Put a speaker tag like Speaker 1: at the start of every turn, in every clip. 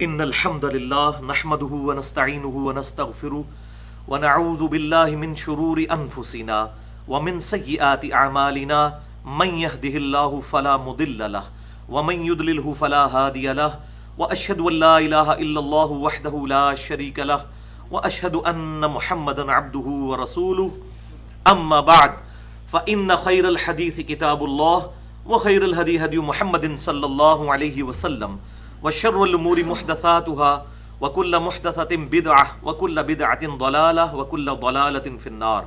Speaker 1: ان الحمد للہ نحمده ونستعینه ونستغفره ونعوذ باللہ من شرور انفسنا ومن سیئات اعمالنا من يهده اللہ فلا مضل له ومن يضلله فلا هادی له واشهد ان لا الہ الا اللہ وحدہ لا شریک له واشهد ان محمدا عبده ورسوله اما بعد فان خیر الحدیث کتاب اللہ وخیر الہدی ہدی محمد صلی اللہ علیہ وسلم وشر الامور محدثاتها وكل محدثة بدعة وكل بدعة ضلالة وكل ضلالة في النار.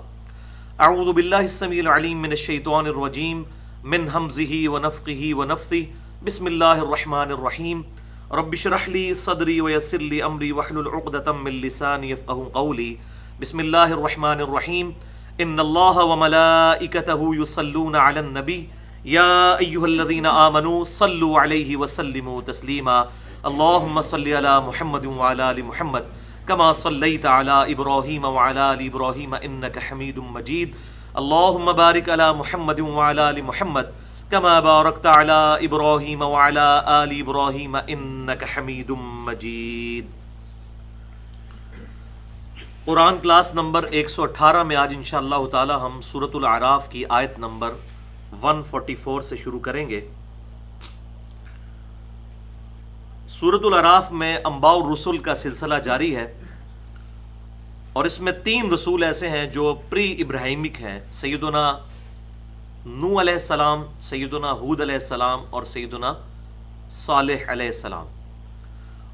Speaker 1: اعوذ بالله السميع العليم من الشيطان الرجيم من همزه ونفخه ونفثه. بسم الله الرحمن الرحيم. رب اشرح لي صدري ويسر لي امري واحلل عقدة من لساني يفقهوا قولي. بسم الله الرحمن الرحيم. ان الله وملائكته يصلون على النبي یا ایھا الذین آمنوا صلوا علیہ وسلموا تسلیما. اللہم صل علی محمد وعلی آل محمد کما صلیت علی ابراہیم وعلی آل ابراہیم انک حمید مجید. اللہم بارک علی محمد وعلی آل محمد کما بارکت علی ابراہیم وعلی آل ابراہیم انک حمید مجید. قرآن کلاس نمبر 118 میں آج انشاءاللہ تعالی ہم سورۃ الاعراف کی آیت نمبر 144 سے شروع کریں گے. سورۃ الاعراف میں انباء الرسل کا سلسلہ جاری ہے اور اس میں 3 رسول ایسے ہیں جو پری ابراہیمک ہیں: سیدنا نوح علیہ السلام، سیدنا ہود علیہ السلام اور سیدنا صالح علیہ السلام.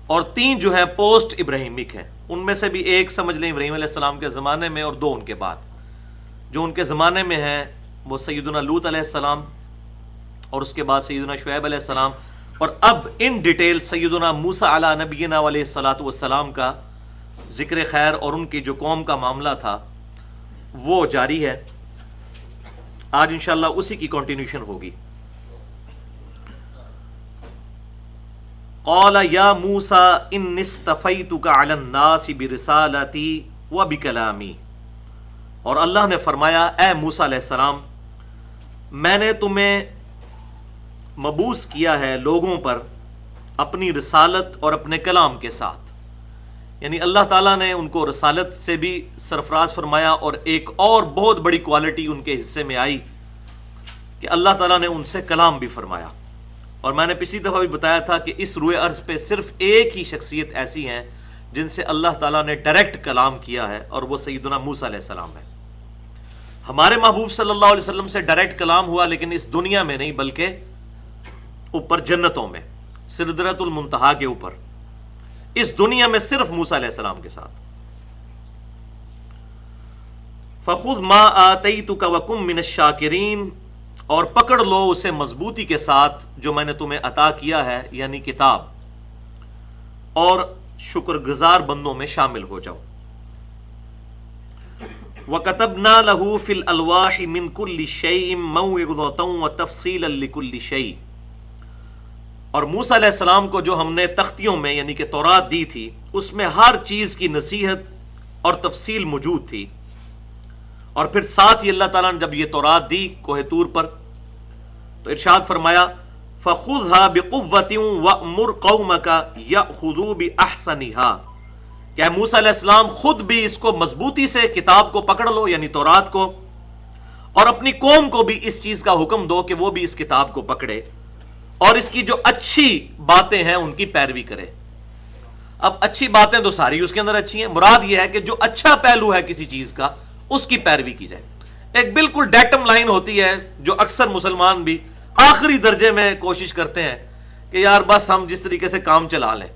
Speaker 1: اور 3 جو ہیں پوسٹ ابراہیمک ہیں. ان میں سے بھی ایک سمجھ لیں ابراہیم علیہ السلام کے زمانے میں اور 2 ان کے بعد. جو ان کے زمانے میں ہیں وہ سیدنا لوط علیہ السلام اور اس کے بعد سیدنا شعیب علیہ السلام. اور اب ان ڈیٹیل سیدنا موسیٰ علی نبینا علیہ الصلاۃ والسلام کا ذکر خیر اور ان کی جو قوم کا معاملہ تھا وہ جاری ہے. آج انشاءاللہ اسی کی کنٹینیوشن ہوگی. قال یا موسیٰ انی اصطفیتک علی الناس برسالتی وبکلامی. اور اللہ نے فرمایا اے موسیٰ علیہ السلام، میں نے تمہیں مبعوث کیا ہے لوگوں پر اپنی رسالت اور اپنے کلام کے ساتھ. یعنی اللہ تعالیٰ نے ان کو رسالت سے بھی سرفراز فرمایا اور ایک اور بہت بڑی کوالٹی ان کے حصے میں آئی کہ اللہ تعالیٰ نے ان سے کلام بھی فرمایا. اور میں نے پچھلی دفعہ بھی بتایا تھا کہ اس روئے ارض پہ صرف ایک ہی شخصیت ایسی ہیں جن سے اللہ تعالیٰ نے ڈائریکٹ کلام کیا ہے اور وہ سیدنا موسیٰ علیہ السلام ہے. ہمارے محبوب صلی اللہ علیہ وسلم سے ڈائریکٹ کلام ہوا لیکن اس دنیا میں نہیں بلکہ اوپر جنتوں میں سدرۃ المنتہا کے اوپر. اس دنیا میں صرف موسیٰ علیہ السلام کے ساتھ. فخذ ما آتیتک وکن من الشاکرین. اور پکڑ لو اسے مضبوطی کے ساتھ جو میں نے تمہیں عطا کیا ہے یعنی کتاب، اور شکر گزار بندوں میں شامل ہو جاؤ. وَكَتَبْنَا لَهُ فِي الْأَلْوَاحِ مِنْ كُلِّ شَيْءٍ مَوْعِظَةً وَتَفْصِيلًا لِكُلِّ شَيْءٍ. اور موسیٰ علیہ السلام کو جو ہم نے تختیوں میں یعنی کہ تورات دی تھی اس میں ہر چیز کی نصیحت اور تفصیل موجود تھی. اور پھر ساتھ ہی اللہ تعالیٰ نے جب یہ تورات دی کوہ طور پر تو ارشاد فرمایا فَخُذْهَا بِقُوَّةٍ وَأْمُرْ قَوْمَكَ يَأْخُذُوا بِأَحْسَنِهَا. کہ موسیٰ علیہ السلام خود بھی اس کو مضبوطی سے کتاب کو پکڑ لو یعنی تورات کو، اور اپنی قوم کو بھی اس چیز کا حکم دو کہ وہ بھی اس کتاب کو پکڑے اور اس کی جو اچھی باتیں ہیں ان کی پیروی کرے. اب اچھی باتیں تو ساری اس کے اندر اچھی ہیں، مراد یہ ہے کہ جو اچھا پہلو ہے کسی چیز کا اس کی پیروی کی جائے. ایک بالکل ڈیٹم لائن ہوتی ہے جو اکثر مسلمان بھی آخری درجے میں کوشش کرتے ہیں کہ یار بس ہم جس طریقے سے کام چلا لیں.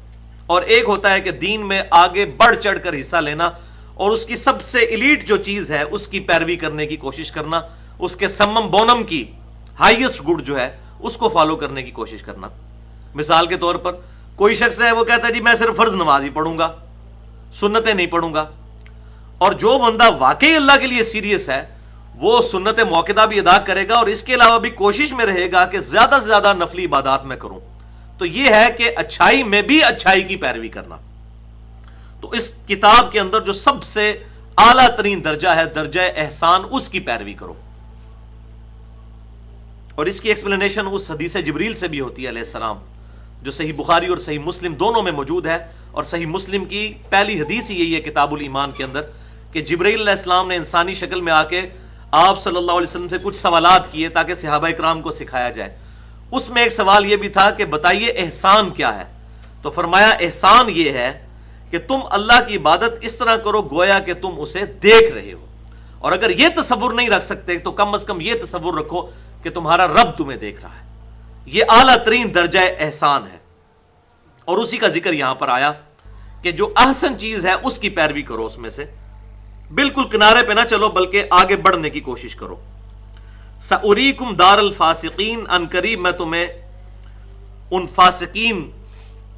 Speaker 1: اور ایک ہوتا ہے کہ دین میں آگے بڑھ چڑھ کر حصہ لینا اور اس کی سب سے ایلیٹ جو چیز ہے اس کی پیروی کرنے کی کوشش کرنا، اس کے سمم بونم کی ہائیسٹ گڈ جو ہے اس کو فالو کرنے کی کوشش کرنا. مثال کے طور پر کوئی شخص ہے وہ کہتا ہے جی میں صرف فرض نماز ہی پڑھوں گا، سنتیں نہیں پڑھوں گا. اور جو بندہ واقعی اللہ کے لیے سیریس ہے وہ سنت موقدہ بھی ادا کرے گا اور اس کے علاوہ بھی کوشش میں رہے گا کہ زیادہ سے زیادہ نفلی عبادات میں کروں. تو یہ ہے کہ اچھائی میں بھی اچھائی کی پیروی کرنا. تو اس کتاب کے اندر جو سب سے اعلیٰ ترین درجہ ہے درجہ احسان، اس کی پیروی کرو. اور اس کی ایکسپلینیشن اس حدیث جبریل سے بھی ہوتی ہے علیہ السلام جو صحیح بخاری اور صحیح مسلم دونوں میں موجود ہے، اور صحیح مسلم کی پہلی حدیث ہی یہی ہے کتاب الایمان کے اندر کہ جبرائیل علیہ السلام نے انسانی شکل میں آ کے آپ صلی اللہ علیہ وسلم سے کچھ سوالات کیے تاکہ صحابہ کرام کو سکھایا جائے۔ اس میں ایک سوال یہ بھی تھا کہ بتائیے احسان کیا ہے؟ تو فرمایا احسان یہ ہے کہ تم اللہ کی عبادت اس طرح کرو گویا کہ تم اسے دیکھ رہے ہو، اور اگر یہ تصور نہیں رکھ سکتے تو کم از کم یہ تصور رکھو کہ تمہارا رب تمہیں دیکھ رہا ہے۔ یہ اعلیٰ ترین درجہ احسان ہے، اور اسی کا ذکر یہاں پر آیا کہ جو احسن چیز ہے اس کی پیروی کرو، اس میں سے بالکل کنارے پہ نہ چلو بلکہ آگے بڑھنے کی کوشش کرو۔ سأریکم دار الفاسقین، ان قریب میں تمہیں ان فاسقین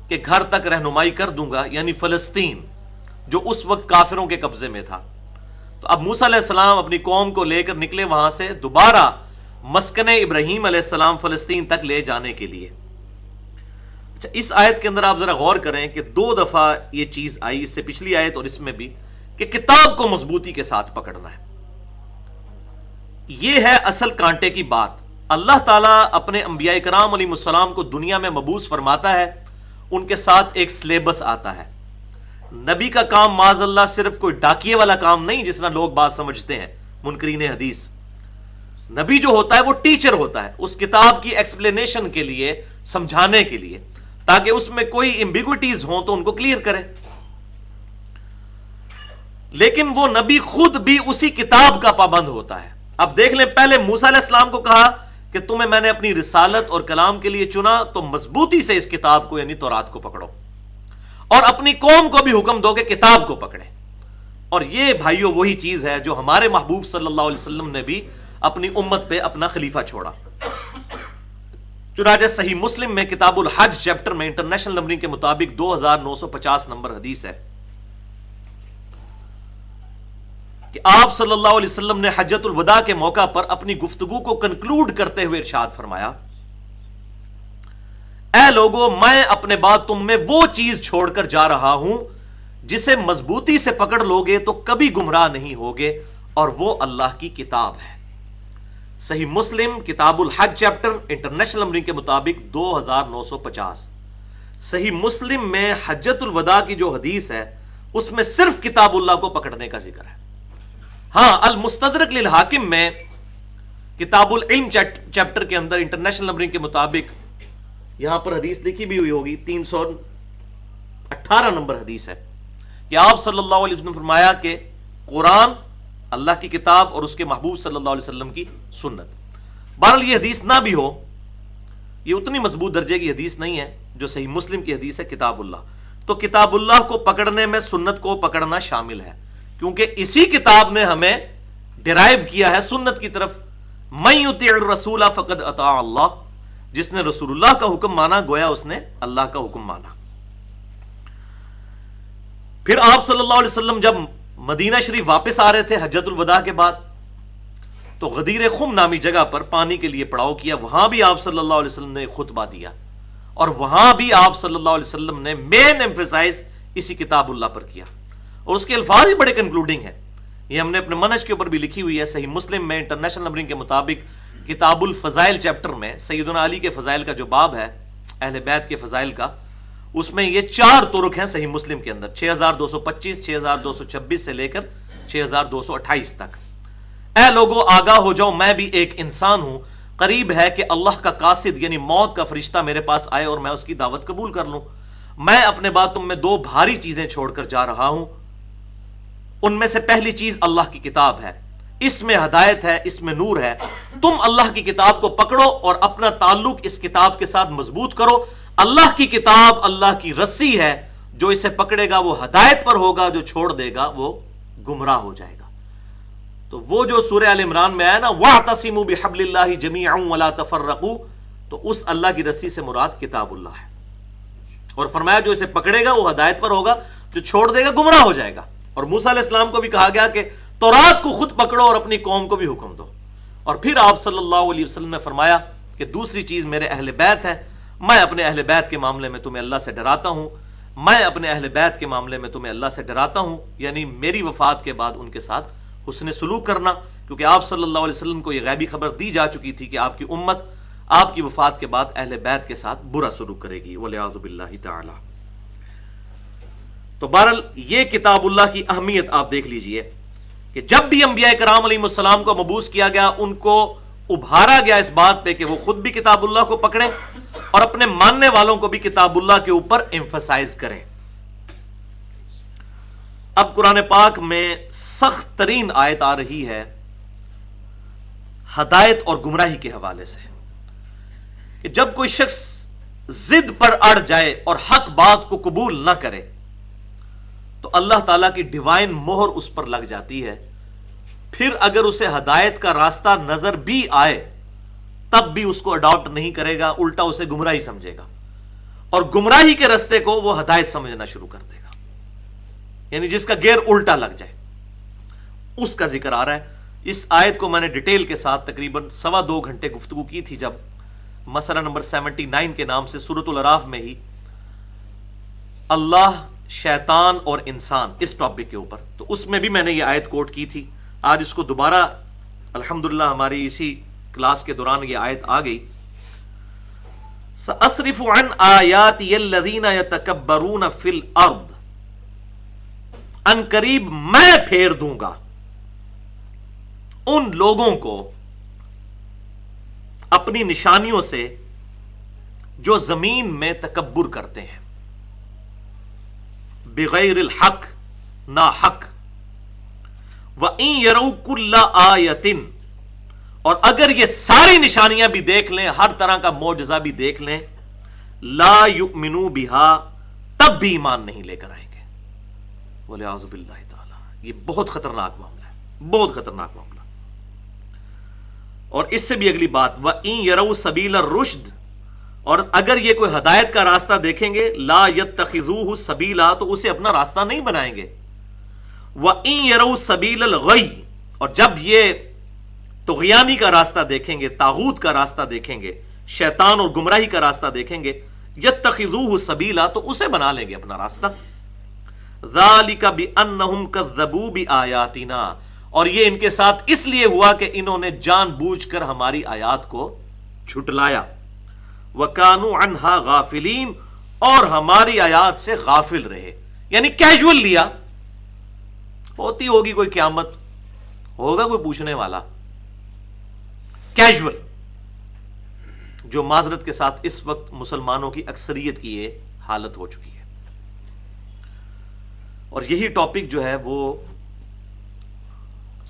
Speaker 1: کے گھر تک رہنمائی کر دوں گا، یعنی فلسطین جو اس وقت کافروں کے قبضے میں تھا۔ تو اب موسیٰ علیہ السلام اپنی قوم کو لے کر نکلے وہاں سے دوبارہ مسکن ابراہیم علیہ السلام فلسطین تک لے جانے کے لیے۔ اچھا، اس آیت کے اندر آپ ذرا غور کریں کہ 2 دفعہ یہ چیز آئی، اس سے پچھلی آیت اور اس میں بھی، کہ کتاب کو مضبوطی کے ساتھ پکڑنا ہے۔ یہ ہے اصل کانٹے کی بات۔ اللہ تعالیٰ اپنے انبیاء کرام علیہ السلام کو دنیا میں مبعوث فرماتا ہے، ان کے ساتھ ایک سلیبس آتا ہے۔ نبی کا کام معاذ اللہ صرف کوئی ڈاکیے والا کام نہیں جس طرح لوگ بات سمجھتے ہیں منکرین حدیث۔ نبی جو ہوتا ہے وہ ٹیچر ہوتا ہے، اس کتاب کی ایکسپلینیشن کے لیے، سمجھانے کے لیے، تاکہ اس میں کوئی ایمبیگوٹیز ہوں تو ان کو کلیئر کرے۔ لیکن وہ نبی خود بھی اسی کتاب کا پابند ہوتا ہے۔ اب دیکھ لیں، پہلے موسیٰ علیہ السلام کو کہا کہ تمہیں میں نے اپنی رسالت اور کلام کے لیے چنا تو مضبوطی سے اس کتاب کو یعنی تورات کو پکڑو، اور اپنی قوم کو بھی حکم دو کہ کتاب کو پکڑے۔ اور یہ بھائیو وہی چیز ہے جو ہمارے محبوب صلی اللہ علیہ وسلم نے بھی اپنی امت پہ اپنا خلیفہ چھوڑا۔ چنانچہ صحیح مسلم میں کتاب الحج چیپٹر میں انٹرنیشنل نمبرنگ کے مطابق 2950 نمبر حدیث ہے کہ آپ صلی اللہ علیہ وسلم نے حجۃ الوداع کے موقع پر اپنی گفتگو کو کنکلوڈ کرتے ہوئے ارشاد فرمایا، اے لوگو، میں اپنے بعد تم میں وہ چیز چھوڑ کر جا رہا ہوں جسے مضبوطی سے پکڑ لوگے تو کبھی گمراہ نہیں ہوگے، اور وہ اللہ کی کتاب ہے۔ صحیح مسلم کتاب الحج چیپٹر انٹرنیشنل نمبرنگ کے مطابق 2950۔ صحیح مسلم میں حجۃ الوداع کی جو حدیث ہے اس میں صرف کتاب اللہ کو پکڑنے کا ذکر ہے۔ ہاں، المستدرک للحاکم میں کتاب العلم چیپٹر کے اندر انٹرنیشنل نمبرنگ کے مطابق یہاں پر حدیث لکھی بھی ہوئی ہوگی، 318 نمبر حدیث ہے کہ آپ صلی اللہ علیہ وسلم فرمایا کہ قرآن اللہ کی کتاب اور اس کے محبوب صلی اللہ علیہ وسلم کی سنت۔ بہرحال یہ حدیث نہ بھی ہو، یہ اتنی مضبوط درجے کی حدیث نہیں ہے جو صحیح مسلم کی حدیث ہے کتاب اللہ۔ تو کتاب اللہ کو پکڑنے میں سنت کو پکڑنا شامل ہے، کیونکہ اسی کتاب نے ہمیں ڈرائیو کیا ہے سنت کی طرف۔ من یطیع الرسول فقد اطاع اللہ، جس نے رسول اللہ کا حکم مانا گویا اس نے اللہ کا حکم مانا۔ پھر آپ صلی اللہ علیہ وسلم جب مدینہ شریف واپس آ رہے تھے حجۃ الوداع کے بعد، تو غدیر خم نامی جگہ پر پانی کے لیے پڑاؤ کیا، وہاں بھی آپ صلی اللہ علیہ وسلم نے خطبہ دیا، اور وہاں بھی آپ صلی اللہ علیہ وسلم نے مین ایمفیسائز اسی کتاب اللہ پر کیا، اور اس کے الفاظ ہی بڑے کنکلوڈنگ ہیں۔ یہ ہم نے اپنے منہج کے اوپر بھی لکھی ہوئی ہے۔ صحیح مسلم میں انٹرنیشنل نمبرنگ کے مطابق کتاب الفضائل چیپٹر میں سیدنا علی کے فضائل کا جو باب ہے، اہل بیت کے فضائل کا، اس میں یہ 4 طرق ہیں صحیح مسلم کے اندر، 6225، 6226 سے لے کر 6228 تک۔ اے لوگو، آگاہ ہو جاؤ، میں بھی ایک انسان ہوں، قریب ہے کہ اللہ کا قاصد یعنی موت کا فرشتہ میرے پاس آئے اور میں اس کی دعوت قبول کر لوں۔ میں اپنے بعد تم میں 2 بھاری چیزیں چھوڑ کر جا رہا ہوں، ان میں سے پہلی چیز اللہ کی کتاب ہے، اس میں ہدایت ہے، اس میں نور ہے۔ تم اللہ کی کتاب کو پکڑو اور اپنا تعلق اس کتاب کے ساتھ مضبوط کرو۔ اللہ کی کتاب اللہ کی رسی ہے، جو اسے پکڑے گا وہ ہدایت پر ہوگا، جو چھوڑ دے گا وہ گمراہ ہو جائے گا۔ تو وہ جو سورہ آل عمران میں آیا نا، وَاعْتَصِمُوا بِحَبْلِ اللَّهِ جَمِيعًا وَلَا تَفَرَّقُوا، تو اس اللہ کی رسی سے مراد کتاب اللہ ہے، اور فرمایا جو اسے پکڑے گا وہ ہدایت پر ہوگا، جو چھوڑ دے گا گمراہ ہو جائے گا۔ اور موسیٰ علیہ السلام کو بھی کہا گیا کہ تورات کو خود پکڑو اور اپنی قوم کو بھی حکم دو۔ اور پھر آپ صلی اللہ علیہ وسلم نے فرمایا کہ دوسری چیز میرے اہل بیت ہے، میں اپنے اہل بیت کے معاملے میں تمہیں اللہ سے ڈراتا ہوں، میں اپنے اہل بیت کے معاملے میں تمہیں اللہ سے ڈراتا ہوں، یعنی میری وفات کے بعد ان کے ساتھ حسن سلوک کرنا، کیونکہ آپ صلی اللہ علیہ وسلم کو یہ غیبی خبر دی جا چکی تھی کہ آپ کی امت آپ کی وفات کے بعد اہل بیت کے ساتھ برا سلوک کرے گی والعیاذ باللہ تعالی۔ تو بہرحال یہ کتاب اللہ کی اہمیت آپ دیکھ لیجئے کہ جب بھی انبیاء کرام علیہ السلام کو مبعوث کیا گیا ان کو ابھارا گیا اس بات پہ کہ وہ خود بھی کتاب اللہ کو پکڑیں اور اپنے ماننے والوں کو بھی کتاب اللہ کے اوپر ایمفسائز کریں۔ اب قرآن پاک میں سخت ترین آیت آ رہی ہے ہدایت اور گمراہی کے حوالے سے کہ جب کوئی شخص ضد پر اڑ جائے اور حق بات کو قبول نہ کرے تو اللہ تعالیٰ کی ڈیوائن مہر اس پر لگ جاتی ہے، پھر اگر اسے ہدایت کا راستہ نظر بھی آئے تب بھی اس کو اڈاپٹ نہیں کرے گا، الٹا اسے گمراہی سمجھے گا اور گمراہی کے راستے کو وہ ہدایت سمجھنا شروع کر دے گا، یعنی جس کا گیئر الٹا لگ جائے اس کا ذکر آ رہا ہے۔ اس آیت کو میں نے ڈیٹیل کے ساتھ تقریباً 2.25 گھنٹے گفتگو کی تھی جب مسئلہ نمبر 79 کے نام سے سورۃ الاعراف میں ہی اللہ، شیطان اور انسان اس ٹاپک کے اوپر، تو اس میں بھی میں نے یہ آیت کوٹ کی تھی۔ آج اس کو دوبارہ الحمدللہ ہماری اسی کلاس کے دوران یہ آیت آ گئی، سأصرف عن آیاتی الذین یتکبرون فی الارض، ان قریب میں پھیر دوں گا ان لوگوں کو اپنی نشانیوں سے جو زمین میں تکبر کرتے ہیں، بغیر الحق، نا حق، وَإِن يَرَوْا كُلَّ آیَةٍ، اور اگر یہ ساری نشانیاں بھی دیکھ لیں، ہر طرح کا معجزہ بھی دیکھ لیں، لا يُؤْمِنُوا بِهَا، تب بھی ایمان نہیں لے کر آئیں گے وَلِعَوْذُ بِاللَّهِ تعالی۔ یہ بہت خطرناک معاملہ ہے، بہت خطرناک معاملہ۔ اور اس سے بھی اگلی بات، وَإِن يَرَوْا سَبِيلَ الرُّشْدِ، اور اگر یہ کوئی ہدایت کا راستہ دیکھیں گے، لا يَتَّخِذُوهُ سَبِيلًا، تو اسے اپنا راستہ نہیں بنائیں گے، وَإِن يَرَوْا سَبِيلَ الْغَيِّ، اور جب یہ طغیانی کا راستہ دیکھیں گے، طاغوت کا راستہ دیکھیں گے، شیطان اور گمراہی کا راستہ دیکھیں گے، يَتَّخِذُوهُ سَبِيلًا، تو اسے بنا لیں گے اپنا راستہ۔ ذَلِكَ بِأَنَّهُمْ كَذَّبُوا بِآيَاتِنَا، اور یہ ان کے ساتھ اس لیے ہوا کہ انہوں نے جان بوجھ کر ہماری آیات کو جھٹلایا، وَكَانُوا عَنْهَا غَافِلِينَ، اور ہماری آیات سے غافل رہے، یعنی کیجول لیا، ہوتی ہوگی کوئی قیامت، ہوگا کوئی پوچھنے والا، کیجول، جو معذرت کے ساتھ اس وقت مسلمانوں کی اکثریت کی یہ حالت ہو چکی ہے۔ اور یہی ٹاپک جو ہے وہ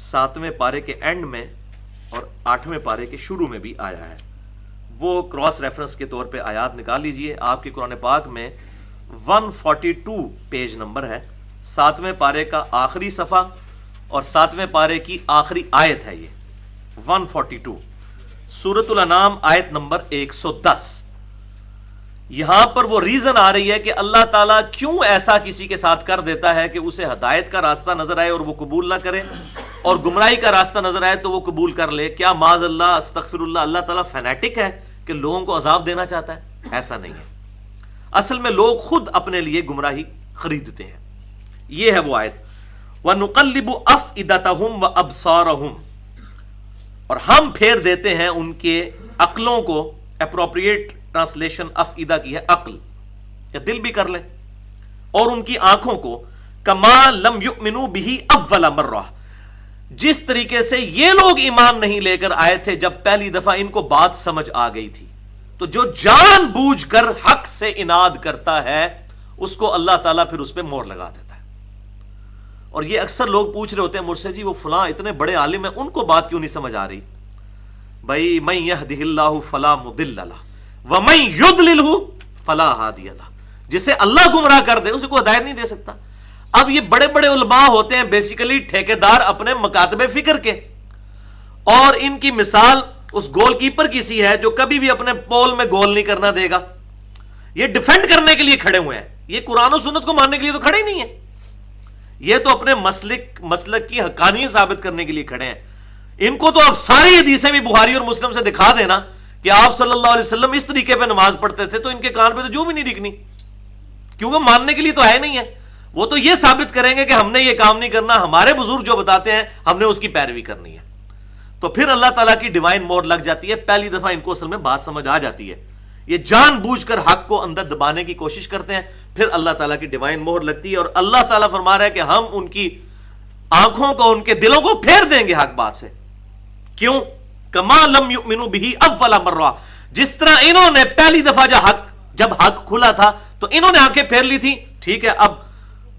Speaker 1: 7ویں پارے کے اینڈ میں اور 8ویں پارے کے شروع میں بھی آیا ہے، وہ کراس ریفرنس کے طور پہ آیات نکال لیجئے، آپ کے قرآن پاک میں 142 پیج نمبر ہے، 7ویں پارے کا آخری صفحہ اور 7ویں پارے کی آخری آیت ہے، یہ 142 سورۃ الانعام آیت نمبر 110۔ یہاں پر وہ ریزن آ رہی ہے کہ اللہ تعالیٰ کیوں ایسا کسی کے ساتھ کر دیتا ہے کہ اسے ہدایت کا راستہ نظر آئے اور وہ قبول نہ کرے، اور گمراہی کا راستہ نظر آئے تو وہ قبول کر لے۔ کیا معاذ اللہ، استغفر اللہ، اللہ تعالیٰ فینیٹک ہے کہ لوگوں کو عذاب دینا چاہتا ہے؟ ایسا نہیں ہے، اصل میں لوگ خود اپنے لیے گمراہی خریدتے ہیں۔ یہ ہے وہ آیت، وَنُقَلِّبُ أَفْئِدَتَهُمْ وَأَبْصَارَهُمْ، اور ہم پھیر دیتے ہیں ان کے عقلوں کو، اپروپریٹ ٹرانسلیشن افئدہ کی ہے عقل، یا دل بھی کر لیں، اور ان کی آنکھوں کو، کما لم یؤمنوا بہ اول مرہ، جس طریقے سے یہ لوگ ایمان نہیں لے کر آئے تھے جب پہلی دفعہ ان کو بات سمجھ آ گئی تھی۔ تو جو جان بوجھ کر حق سے اناد کرتا ہے اس کو اللہ تعالیٰ پھر اس پہ مہر لگا دیتا ہے۔ اور یہ اکثر لوگ پوچھ رہے ہوتے ہیں مجھ سے، جی وہ فلاں اتنے بڑے عالم ہیں، ان کو بات کیوں نہیں سمجھ آ رہی؟ بھائی من یہدہ اللہ فلا مضل لہ ومن یضللہ فلا ہادی لہ، جسے اللہ گمراہ کر دے اسے کوئی ہدایت نہیں دے سکتا۔ اب یہ بڑے بڑے علماء ہوتے ہیں بیسیکلی ٹھیکیدار اپنے مکاتب فکر کے، اور ان کی مثال اس گول کیپر کی سی ہے جو کبھی بھی اپنے پول میں گول نہیں کرنا دے گا۔ یہ ڈیفینڈ کرنے کے لیے کھڑے ہوئے ہیں، یہ قرآن و سنت کو ماننے کے لیے تو کھڑے ہی نہیں ہیں، یہ تو اپنے مسلک کی حقانیت ثابت کرنے کے لیے کھڑے ہیں۔ ان کو تو اب ساری حدیثیں بھی بخاری اور مسلم سے دکھا دینا کہ آپ صلی اللہ علیہ وسلم اس طریقے پہ نماز پڑھتے تھے، تو ان کے کان پہ تو جو بھی نہیں دکھنی، کیونکہ ماننے کے لیے تو ہے نہیں ہے۔ وہ تو یہ ثابت کریں گے کہ ہم نے یہ کام نہیں کرنا، ہمارے بزرگ جو بتاتے ہیں ہم نے اس کی پیروی کرنی ہے۔ تو پھر اللہ تعالیٰ کی ڈیوائن مور لگ جاتی ہے. پہلی دفعہ ان کو اصل میں بات سمجھ آ جاتی ہے, یہ جان بوجھ کر حق کو اندر دبانے کی کوشش کرتے ہیں, پھر اللہ تعالیٰ کی ڈیوائن مور لگتی ہے, اور اللہ تعالیٰ فرما رہا ہے کہ ہم ان کی آنکھوں کو, ان کے دلوں کو پھیر دیں گے حق بات سے. کیوں؟ کما لم یؤمنوا بہ اول مرہ, جس طرح انہوں نے پہلی دفعہ جب حق کھلا تھا تو انہوں نے آنکھیں پھیر لی تھی, ٹھیک ہے, اب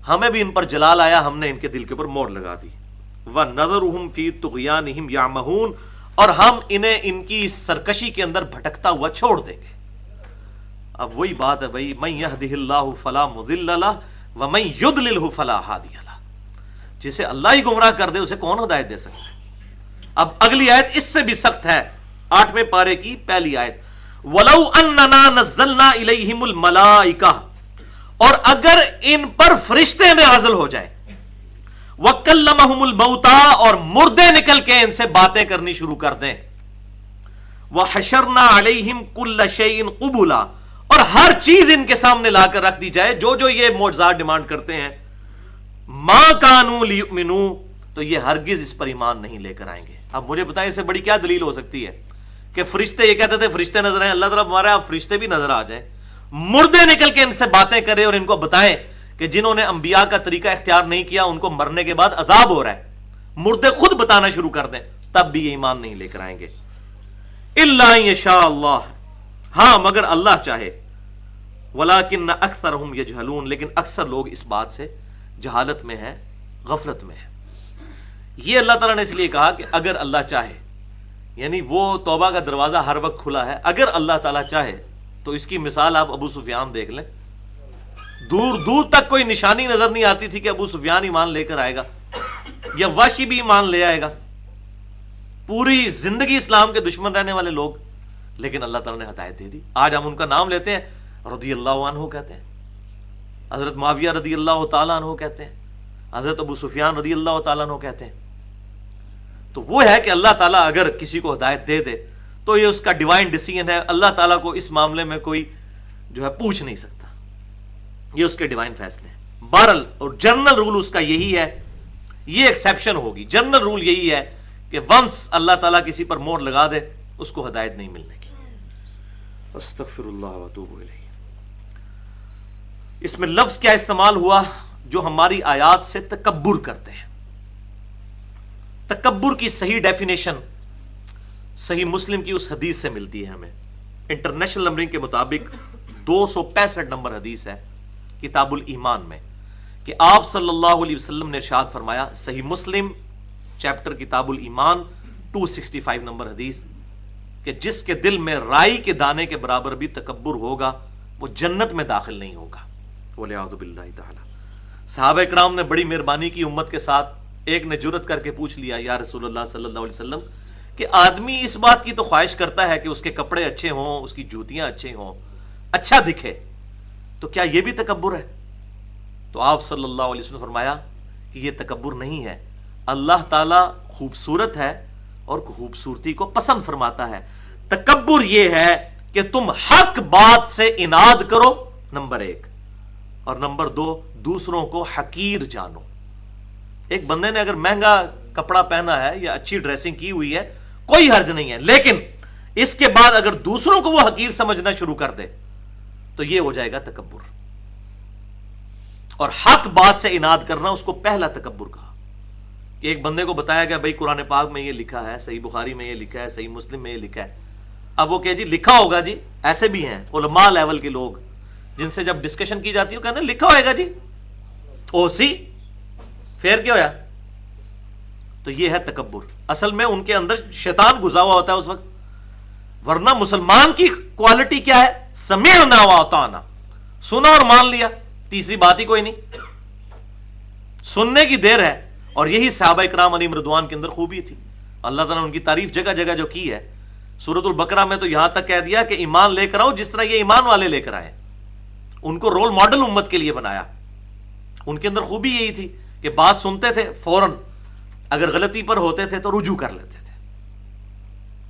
Speaker 1: ہمیں بھی ان پر جلال آیا, ہم نے ان کے دل کے اوپر مور لگا دی. وَنَذَرُهُمْ فِي طُغْيَانِهِمْ يَعْمَهُونَ, اور ہم انہیں ان کی سرکشی کے اندر بھٹکتا ہوا چھوڑ دیں گے. اب وہی بات ہے بھائی, مَن يَهْدِهِ اللَّهُ فَلَا مُضِلَّ لَهُ وَمَن يُضْلِلْهُ فَلَا هَادِيَ لَهُ, جسے اللہ ہی گمراہ کر دے اسے کون ہدایت دے سکتا ہے. اب اگلی آیت اس سے بھی سخت ہے, 8ویں پارے کی پہلی آیت, وَلَوْ أَنَّنَا نَزَّلْنَا إِلَيْهِمُ الْمَلَائِكَةَ, اور اگر ان پر فرشتے نازل ہو جائیں, وَكَلَّمَهُمُ الْمَوْتَى, اور مردے نکل کے ان سے باتیں کرنی شروع کر دیں, وَحَشَرْنَا عَلَيْهِمْ كُلَّ شَيْءٍ قُبُلًا, اور ہر چیز ان کے سامنے لا کر رکھ دی جائے جو جو یہ معجزات ڈیمانڈ کرتے ہیں, مَا كَانُوا لِيُؤْمِنُوا, تو یہ ہرگز اس پر ایمان نہیں لے کر آئیں گے. اب مجھے بتائیں اس سے بڑی کیا دلیل ہو سکتی ہے کہ فرشتے, یہ کہتے تھے فرشتے نظر آئیں, اللہ تعالیٰ ہمارا آپ فرشتے بھی نظر آ جائیں, مردے نکل کے ان سے باتیں کرے اور ان کو بتائیں کہ جنہوں نے انبیاء کا طریقہ اختیار نہیں کیا ان کو مرنے کے بعد عذاب ہو رہا ہے, مردے خود بتانا شروع کر دیں, تب بھی یہ ایمان نہیں لے کر آئیں گے. الا ان یشاء اللہ, ہاں مگر اللہ چاہے, ولکن اکثرهم یجہلون, لیکن اکثر لوگ اس بات سے جہالت میں ہیں, غفلت میں ہیں. یہ اللہ تعالیٰ نے اس لیے کہا کہ اگر اللہ چاہے, یعنی وہ توبہ کا دروازہ ہر وقت کھلا ہے, اگر اللہ تعالیٰ چاہے تو اس کی مثال آپ ابو سفیان دیکھ لیں, دور دور تک کوئی نشانی نظر نہیں آتی تھی کہ ابو سفیان ایمان لے کر آئے گا یا وحشی بھی ایمان لے آئے گا, پوری زندگی اسلام کے دشمن رہنے والے لوگ, لیکن اللہ تعالیٰ نے ہدایت دے دی. آج ہم ان کا نام لیتے ہیں, رضی اللہ عنہ کہتے ہیں, حضرت معاویہ رضی اللہ تعالیٰ عنہ کہتے ہیں, حضرت ابو سفیان رضی اللہ تعالیٰ عنہ کہتے ہیں. تو وہ ہے کہ اللہ تعالیٰ اگر کسی کو ہدایت دے دے تو یہ اس کا ڈیوائن ڈیسیژن ہے, اللہ تعالیٰ کو اس معاملے میں کوئی جو ہے پوچھ نہیں سکتا, یہ اس کے ڈیوائن فیصلے ہیں. بہرحال اور جنرل رول اس کا یہی ہے, یہ ایکسیپشن ہوگی, جنرل رول یہی ہے کہ ونس اللہ تعالیٰ کسی پر مور لگا دے اس کو ہدایت نہیں ملنے کی. استغفر اللہ واتوب الیہ. اس میں لفظ کیا استعمال ہوا؟ جو ہماری آیات سے تکبر کرتے ہیں. تکبر کی صحیح ڈیفینیشن صحیح مسلم کی اس حدیث سے ملتی ہے ہمیں, انٹرنیشنل نمبرنگ کے مطابق 265 نمبر حدیث ہے کتاب الایمان میں, کہ آپ صلی اللہ علیہ وسلم نے ارشاد فرمایا, صحیح مسلم چیپٹر کتاب الایمان 265 نمبر حدیث, کہ جس کے دل میں رائی کے دانے کے برابر بھی تکبر ہوگا وہ جنت میں داخل نہیں ہوگا. وَلِعَوْذُ بِاللَّهِ تَعَالَى. صحابہ کرام نے بڑی مہربانی کی امت کے ساتھ, ایک نے جرت کر کے پوچھ لیا, یا رسول اللہ صلی اللہ علیہ وسلم, کہ آدمی اس بات کی تو خواہش کرتا ہے کہ اس کے کپڑے اچھے ہوں, اس کی جوتیاں اچھے ہوں, اچھا دکھے, تو کیا یہ بھی تکبر ہے؟ تو آپ صلی اللہ علیہ وسلم فرمایا کہ یہ تکبر نہیں ہے, اللہ تعالیٰ خوبصورت ہے اور خوبصورتی کو پسند فرماتا ہے. تکبر یہ ہے کہ تم حق بات سے اناد کرو, نمبر 1, اور نمبر 2 دوسروں کو حقیر جانو. ایک بندے نے اگر مہنگا کپڑا پہنا ہے یا اچھی ڈریسنگ کی ہوئی ہے کوئی حرج نہیں ہے, لیکن اس کے بعد اگر دوسروں کو وہ حقیر سمجھنا شروع کر دے تو یہ ہو جائے گا تکبر. اور حق بات سے اناد کرنا اس کو پہلا تکبر کہا. کہ ایک بندے کو بتایا گیا بھائی قرآن پاک میں یہ لکھا ہے, صحیح بخاری میں یہ لکھا ہے, صحیح مسلم میں یہ لکھا ہے. اب وہ کہ جی لکھا ہوگا جی, ایسے بھی ہیں علماء لیول کے لوگ جن سے جب ڈسکشن کی جاتی ہے کہتے ہیں لکھا ہوئے گا جی, او سی پھر کیا ہویا. تو یہ ہے تکبر. اصل میں ان کے اندر شیطان گھسا ہوا ہوتا ہے اس وقت, ورنہ مسلمان کی کوالٹی کیا ہے؟ سمعنا واطعنا, سنا اور مان لیا, تیسری بات ہی کوئی نہیں, سننے کی دیر ہے. اور یہی صحابہ کرام علیہم رضوان کے اندر خوبی تھی. اللہ تعالیٰ نے ان کی تعریف جگہ جگہ جو کی ہے, سورۃ البقرہ میں تو یہاں تک کہہ دیا کہ ایمان لے کر آؤ جس طرح یہ ایمان والے لے کر آئے. ان کو رول ماڈل امت کے لیے بنایا. ان کے اندر خوبی یہی تھی کہ بات سنتے تھے فوراً اگر غلطی پر ہوتے تھے تو رجوع کر لیتے تھے.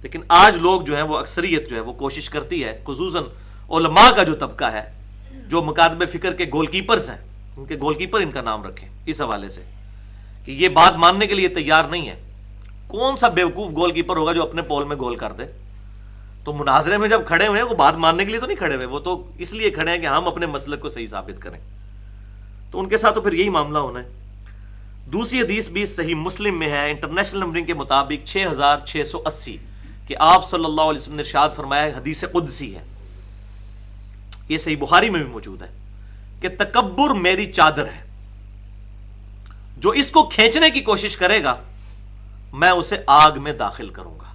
Speaker 1: لیکن آج لوگ جو ہیں وہ اکثریت جو ہے وہ کوشش کرتی ہے, خصوصاً علماء کا جو طبقہ ہے جو مکاتب فکر کے گول کیپرز ہیں, ان کے گول کیپر ان کا نام رکھیں اس حوالے سے کہ یہ بات ماننے کے لیے تیار نہیں ہے. کون سا بیوقوف گول کیپر ہوگا جو اپنے پول میں گول کر دے؟ تو مناظرے میں جب کھڑے ہوئے ہیں وہ بات ماننے کے لیے تو نہیں کھڑے ہوئے، وہ تو اس لیے کھڑے ہیں کہ ہم اپنے مسلک کو صحیح ثابت کریں. تو ان کے ساتھ تو پھر یہی معاملہ ہونا ہے. دوسری حدیث بھی صحیح مسلم میں ہے انٹرنیشنل نمبرنگ کے مطابق 6680 کہ آپ صلی اللہ علیہ وسلم نے ارشاد فرمایا، حدیث قدسی ہے، یہ صحیح بخاری میں بھی موجود ہے کہ تکبر میری چادر ہے، جو اس کو کھینچنے کی کوشش کرے گا میں اسے آگ میں داخل کروں گا.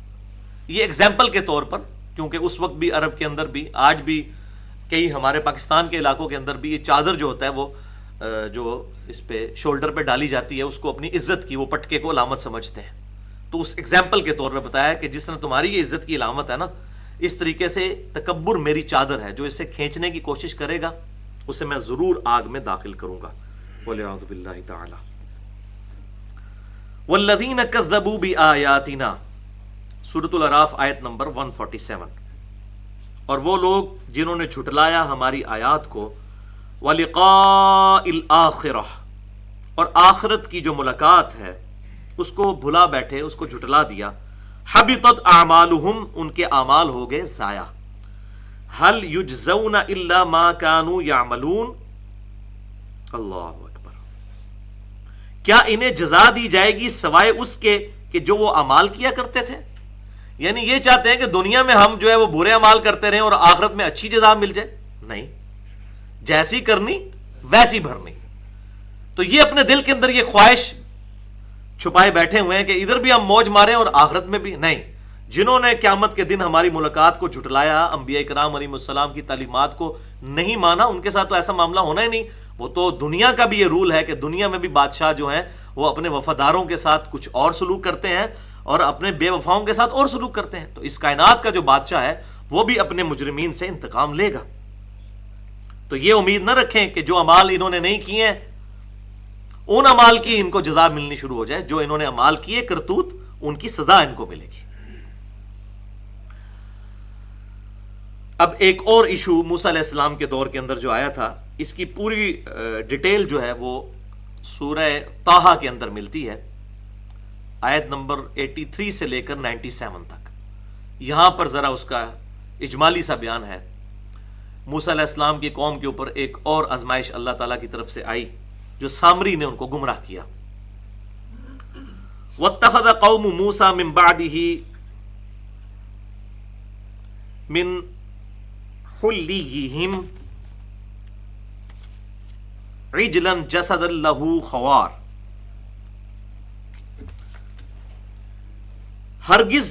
Speaker 1: یہ ایگزامپل کے طور پر، کیونکہ اس وقت بھی عرب کے اندر بھی، آج بھی کئی ہمارے پاکستان کے علاقوں کے اندر بھی یہ چادر جو ہوتا ہے وہ جو اس پہ شولڈر پہ ڈالی جاتی ہے، اس کو اپنی عزت کی، وہ پٹکے کو علامت سمجھتے ہیں. تو اس ایگزامپل کے طور پر بتایا کہ جس طرح تمہاری یہ عزت کی علامت ہے نا، اس طریقے سے تکبر میری چادر ہے، جو اسے کھینچنے کی کوشش کرے گا اسے میں ضرور آگ میں داخل کروں گا. وَلِعَوْذُ بِاللَّهِ تَعَالَى. وَالَّذِينَ كَذَّبُوا بِآيَاتِنَا، سورۃ الاعراف آیت نمبر 147. اور وہ لوگ جنہوں نے جھٹلایا ہماری آیات کو، وَلِقَاءِ الْآخِرَةِ، اور آخرت کی جو ملاقات ہے اس کو بھلا بیٹھے، اس کو جھٹلا دیا. حبطت اعمالہم، ان کے اعمال ہو گئے ضائع. هل یجزون الا ما كانوا يعملون، اللہ اکبر، کیا انہیں جزا دی جائے گی سوائے اس کے کہ جو وہ اعمال کیا کرتے تھے؟ یعنی یہ چاہتے ہیں کہ دنیا میں ہم جو ہے وہ برے اعمال کرتے رہیں اور آخرت میں اچھی جزا مل جائے؟ نہیں، جیسی کرنی ویسی بھرنی. تو یہ اپنے دل کے اندر یہ خواہش چھپائے بیٹھے ہوئے ہیں کہ ادھر بھی ہم موج ماریں اور آخرت میں بھی نہیں. جنہوں نے قیامت کے دن ہماری ملاقات کو جھٹلایا، انبیاء کرام علیہ السلام کی تعلیمات کو نہیں مانا، ان کے ساتھ تو ایسا معاملہ ہونا ہی نہیں. وہ تو دنیا کا بھی یہ رول ہے کہ دنیا میں بھی بادشاہ جو ہیں وہ اپنے وفاداروں کے ساتھ کچھ اور سلوک کرتے ہیں اور اپنے بے وفاؤں کے ساتھ اور سلوک کرتے ہیں. تو اس کائنات کا جو بادشاہ ہے وہ بھی اپنے مجرمین سے انتقام لے گا. تو یہ امید نہ رکھیں کہ جو اعمال انہوں نے نہیں کیے ہیں ان اعمال کی ان کو جزا ملنی شروع ہو جائے. جو انہوں نے اعمال کیے کرتوت، ان کی سزا ان کو ملے گی. اب ایک اور ایشو موسیٰ علیہ السلام کے دور کے اندر جو آیا تھا، اس کی پوری ڈیٹیل جو ہے وہ سورہ طٰہٰ کے اندر ملتی ہے، آیت نمبر 83 سے لے کر 97 تک. یہاں پر ذرا اس کا اجمالی سا بیان ہے. موسیٰ علیہ السلام کی قوم کے اوپر ایک اور آزمائش اللہ تعالیٰ کی طرف سے آئی جو سامری نے ان کو گمراہ کیا. وَاتَّخَذَ قَوْمُ مُوسَىٰ مِن بَعْدِهِ مِن حُلِّيِّهِمْ عِجْلًا جَسَدًا لَهُ خَوَارٌ، ہرگز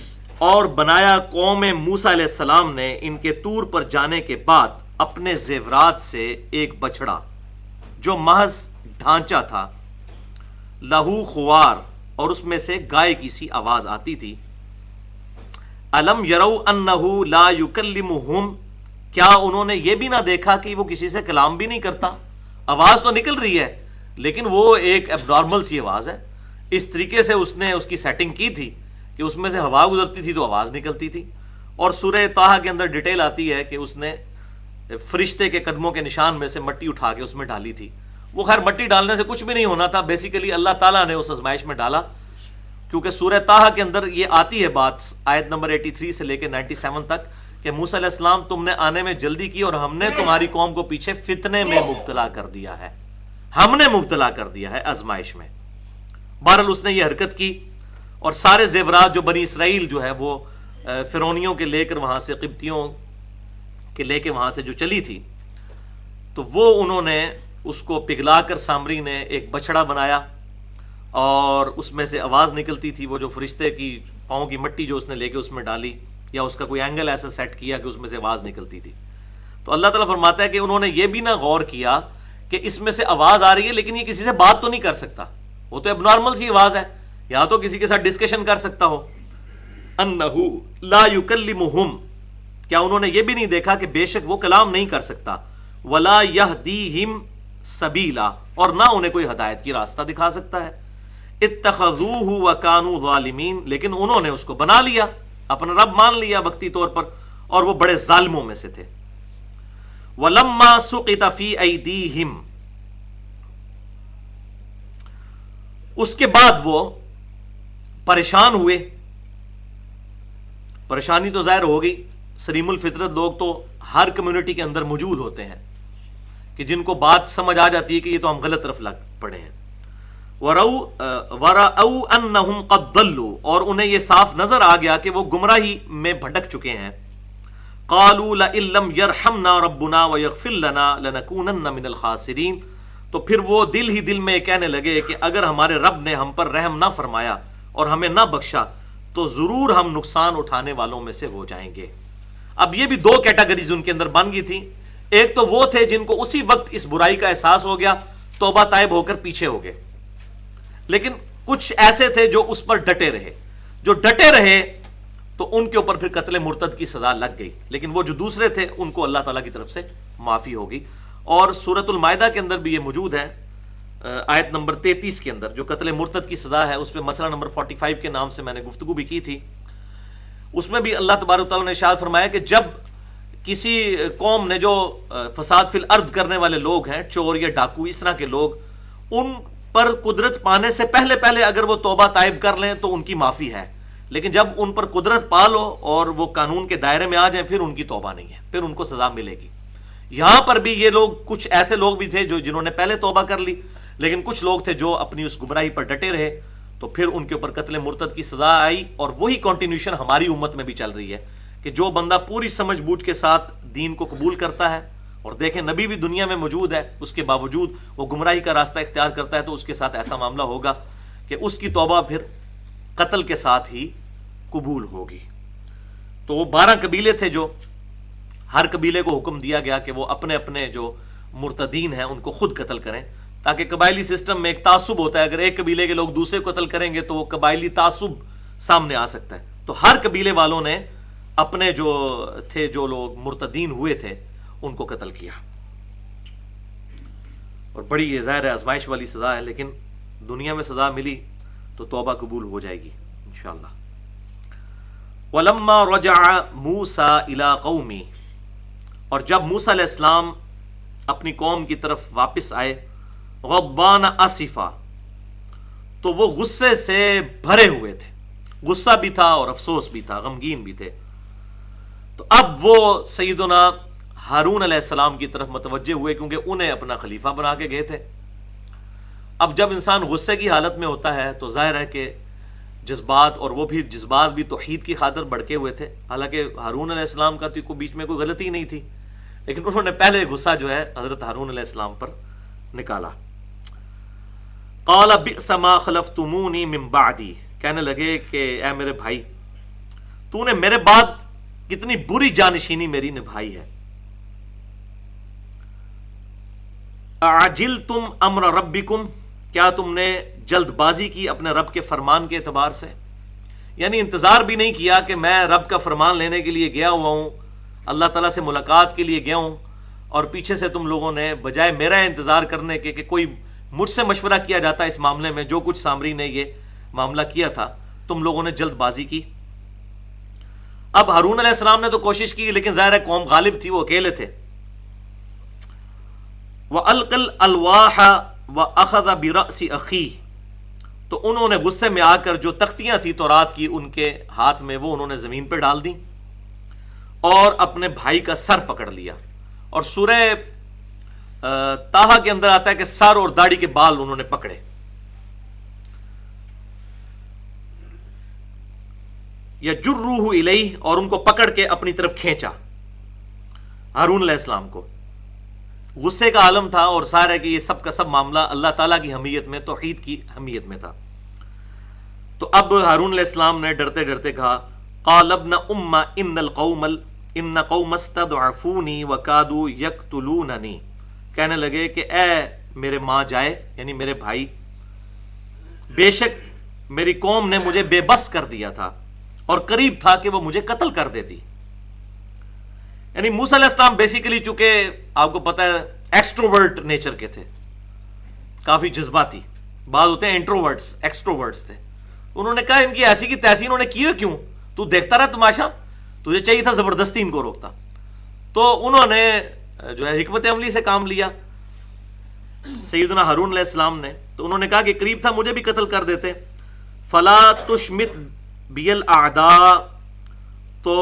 Speaker 1: اور بنایا قوم موسیٰ علیہ السلام نے ان کے طور پر جانے کے بعد اپنے زیورات سے ایک بچڑا جو محض ڈھانچہ تھا، لہو خوار، اور اس میں سے گائے کی سی آواز آتی تھی. الم یرو انہ لا یکلمہم، کیا انہوں نے یہ بھی نہ دیکھا کہ وہ کسی سے کلام بھی نہیں کرتا؟ آواز تو نکل رہی ہے لیکن وہ ایک اب نارمل سی آواز ہے. اس طریقے سے اس نے اس کی سیٹنگ کی تھی کہ اس میں سے ہوا گزرتی تھی تو آواز نکلتی تھی. اور سورہ طٰہٰ کے اندر ڈیٹیل آتی ہے کہ اس نے فرشتے کے قدموں کے نشان میں سے مٹی اٹھا کے اس میں ڈالی تھی. وہ خیر مٹی ڈالنے سے کچھ بھی نہیں ہونا تھا، بیسیکلی اللہ تعالیٰ نے اس آزمائش میں ڈالا، کیونکہ سورہ طٰہٰ کے اندر یہ آتی ہے بات آیت نمبر 83 سے لے کے 97 تک کہ موسیٰ علیہ السلام تم نے آنے میں جلدی کی اور ہم نے تمہاری قوم کو پیچھے فتنے میں مبتلا کر دیا ہے، ہم نے مبتلا کر دیا ہے آزمائش میں. بہرحال اس نے یہ حرکت کی اور سارے زیورات جو بنی اسرائیل جو ہے وہ فرعونیوں کے لے کر وہاں سے، قبطیوں کے لے کے وہاں سے جو چلی تھی، تو وہ انہوں نے اس کو پگھلا کر سامری نے ایک بچڑا بنایا اور اس میں سے آواز نکلتی تھی. وہ جو فرشتے کی پاؤں کی مٹی جو اس نے لے کے اس میں ڈالی یا اس کا کوئی اینگل ایسا سیٹ کیا کہ اس میں سے آواز نکلتی تھی. تو اللہ تعالیٰ فرماتا ہے کہ انہوں نے یہ بھی نہ غور کیا کہ اس میں سے آواز آ رہی ہے لیکن یہ کسی سے بات تو نہیں کر سکتا، وہ تو اب نارمل سی آواز ہے، یا تو کسی کے ساتھ ڈسکشن کر سکتا ہو. انہو لا یکلمہم، کیا انہوں نے یہ بھی نہیں دیکھا کہ بے شک وہ کلام نہیں کر سکتا. ولا یہدیہم سبیلا، اور نہ انہیں کوئی ہدایت کی راستہ دکھا سکتا ہے. اتخذوہ وکانوا ظالمین، لیکن انہوں نے اس کو بنا لیا، اپنا رب مان لیا وقتی طور پر، اور وہ بڑے ظالموں میں سے تھے. ولما سقط فی ایدیہم، اس کے بعد وہ پریشان ہوئے. پریشانی تو ظاہر ہو گئی. سلیم الفطرت لوگ تو ہر کمیونٹی کے اندر موجود ہوتے ہیں کہ جن کو بات سمجھ آ جاتی ہے کہ یہ تو ہم غلط طرف لگ پڑے ہیں. وَرَأَوْا أَنَّهُمْ قَدْ ضَلُّوا, اور انہیں یہ صاف نظر آ گیا کہ وہ گمراہی میں بھٹک چکے ہیں. قَالُوا لَئِن لَّمْ يَرْحَمْنَا رَبُّنَا وَيَغْفِرْ لَنَا لَنَكُونَنَّ مِنَ الْخَاسِرِينَ. تو پھر وہ دل ہی دل میں کہنے لگے کہ اگر ہمارے رب نے ہم پر رحم نہ فرمایا اور ہمیں نہ بخشا تو ضرور ہم نقصان اٹھانے والوں میں سے ہو جائیں گے. اب یہ بھی دو کیٹیگریز ان کے اندر بن گئی تھی. ایک تو وہ تھے جن کو اسی وقت اس برائی کا احساس ہو گیا, توبہ طائب ہو کر پیچھے ہو گئے. لیکن کچھ ایسے تھے جو اس پر ڈٹے رہے. جو ڈٹے رہے تو ان کے اوپر پھر قتل مرتد کی سزا لگ گئی. لیکن وہ جو دوسرے تھے ان کو اللہ تعالیٰ کی طرف سے معافی ہوگی. اور سورۃ المائدہ کے اندر بھی یہ موجود ہے, آیت نمبر 33 کے اندر جو قتل مرتد کی سزا ہے, اس پہ مسئلہ نمبر 45 کے نام سے میں نے گفتگو بھی کی تھی. اس میں بھی اللہ تبارک و تعالیٰ نے ارشاد فرمایا کہ جب کسی قوم نے, جو فساد فی الارض کرنے والے لوگ ہیں, چور یا ڈاکو اس طرح کے لوگ, ان پر قدرت پانے سے پہلے پہلے اگر وہ توبہ طائب کر لیں تو ان کی معافی ہے. لیکن جب ان پر قدرت پا لو اور وہ قانون کے دائرے میں آ جائیں پھر ان کی توبہ نہیں ہے, پھر ان کو سزا ملے گی. یہاں پر بھی یہ لوگ, کچھ ایسے لوگ بھی تھے جو جنہوں نے پہلے توبہ کر لی, لیکن کچھ لوگ تھے جو اپنی اس گمراہی پر ڈٹے رہے, تو پھر ان کے اوپر قتل مرتد کی سزا آئی. اور وہی کنٹینیوشن ہماری امت میں بھی چل رہی ہے کہ جو بندہ پوری سمجھ بوجھ کے ساتھ دین کو قبول کرتا ہے, اور دیکھیں نبی بھی دنیا میں موجود ہے, اس کے باوجود وہ گمراہی کا راستہ اختیار کرتا ہے, تو اس کے ساتھ ایسا معاملہ ہوگا کہ اس کی توبہ پھر قتل کے ساتھ ہی قبول ہوگی. تو وہ 12 قبیلے تھے جو ہر قبیلے کو حکم دیا گیا کہ وہ اپنے اپنے جو مرتدین ہیں ان کو خود قتل کریں, تاکہ قبائلی سسٹم میں ایک تعصب ہوتا ہے, اگر ایک قبیلے کے لوگ دوسرے کو قتل کریں گے تو وہ قبائلی تعصب سامنے آ سکتا ہے. تو ہر قبیلے والوں نے اپنے جو تھے, جو لوگ مرتدین ہوئے تھے, ان کو قتل کیا. اور بڑی یہ ظاہر آزمائش والی سزا ہے, لیکن دنیا میں سزا ملی تو توبہ قبول ہو جائے گی انشاءاللہ. وَلَمَّا رَجَعَ مُوسَىٰ إِلَىٰ قَوْمِهِ, اور جب موسیٰ علیہ السلام اپنی قوم کی طرف واپس آئے, غضبان آصفا, تو وہ غصے سے بھرے ہوئے تھے. غصہ بھی تھا اور افسوس بھی تھا, غمگین بھی تھے. تو اب وہ سیدنا ہارون علیہ السلام کی طرف متوجہ ہوئے, کیونکہ انہیں اپنا خلیفہ بنا کے گئے تھے. اب جب انسان غصے کی حالت میں ہوتا ہے تو ظاہر ہے کہ جذبات, اور وہ بھی جذبات بھی توحید کی خاطر بڑکے ہوئے تھے. حالانکہ ہارون علیہ السلام کا تو بیچ میں کوئی غلطی نہیں تھی, لیکن انہوں نے پہلے غصہ جو ہے حضرت ہارون علیہ السلام پر نکالا. قال بئس ما خلفتمونی من بعدی, کہنے لگے کہ اے میرے بھائی, تو نے میرے بعد کتنی بری جانشینی میری نبھائی ہے. اعجلتم امر ربکم, کیا تم نے جلد بازی کی اپنے رب کے فرمان کے اعتبار سے, یعنی انتظار بھی نہیں کیا کہ میں رب کا فرمان لینے کے لیے گیا ہوا ہوں, اللہ تعالیٰ سے ملاقات کے لیے گیا ہوں, اور پیچھے سے تم لوگوں نے بجائے میرا انتظار کرنے کے کہ کوئی مجھ سے مشورہ کیا جاتا اس معاملے میں, جو کچھ سامری نے یہ معاملہ کیا تھا, تم لوگوں نے جلد بازی کی. اب ہارون علیہ السلام نے تو کوشش کی, لیکن ظاہر ہے قوم غالب تھی, وہ اکیلے تھے. وَأَلْقَ الْأَلْوَاحَ وَأَخَذَ بِرَأْسِ أَخِيهِ, تو انہوں نے غصے میں آ کر جو تختیاں تھی تورات کی ان کے ہاتھ میں, وہ انہوں نے زمین پہ ڈال دیں اور اپنے بھائی کا سر پکڑ لیا. اور سورہ طٰہٰ کے اندر آتا ہے کہ سر اور داڑھی کے بال انہوں نے پکڑے. یجرہ الیہ, اور ان کو پکڑ کے اپنی طرف کھینچا. ہارون علیہ السلام کو غصے کا عالم تھا, اور ظاہر ہے کہ یہ سب کا سب معاملہ اللہ تعالیٰ کی حمیت میں, توحید کی حمیت میں تھا. تو اب ہارون علیہ السلام نے ڈرتے ڈرتے کہا, قال ابن ام ان قوم استضعفونی وکادوا یقتلوننی, کہنے لگے کہ اے میرے ماں جائے, یعنی میرے بھائی, بے شک میری قوم نے مجھے بے بس کر دیا تھا اور قریب تھا کہ وہ مجھے قتل کر دیتی. یعنی موسیٰ علیہ السلام بیسیکلی چونکہ آپ کو پتہ ہے ایکسٹروورٹ نیچر کے تھے, کافی جذباتی, بعض ہوتے ہیں انٹروورٹس, ایکسٹروورٹس تھے. انہوں نے کہا ان کی ایسی کی تیسی انہوں نے کی ہے کیوں, تو دیکھتا رہا تماشا, تجھے چاہیے تھا زبردستی ان کو روکتا. تو انہوں نے جو ہے حکمت عملی سے کام لیا سیدنا ہارون علیہ السلام نے. تو انہوں نے کہا کہ قریب تھا مجھے بھی قتل کر دیتے. فلا تشمت بیل اعداء، تو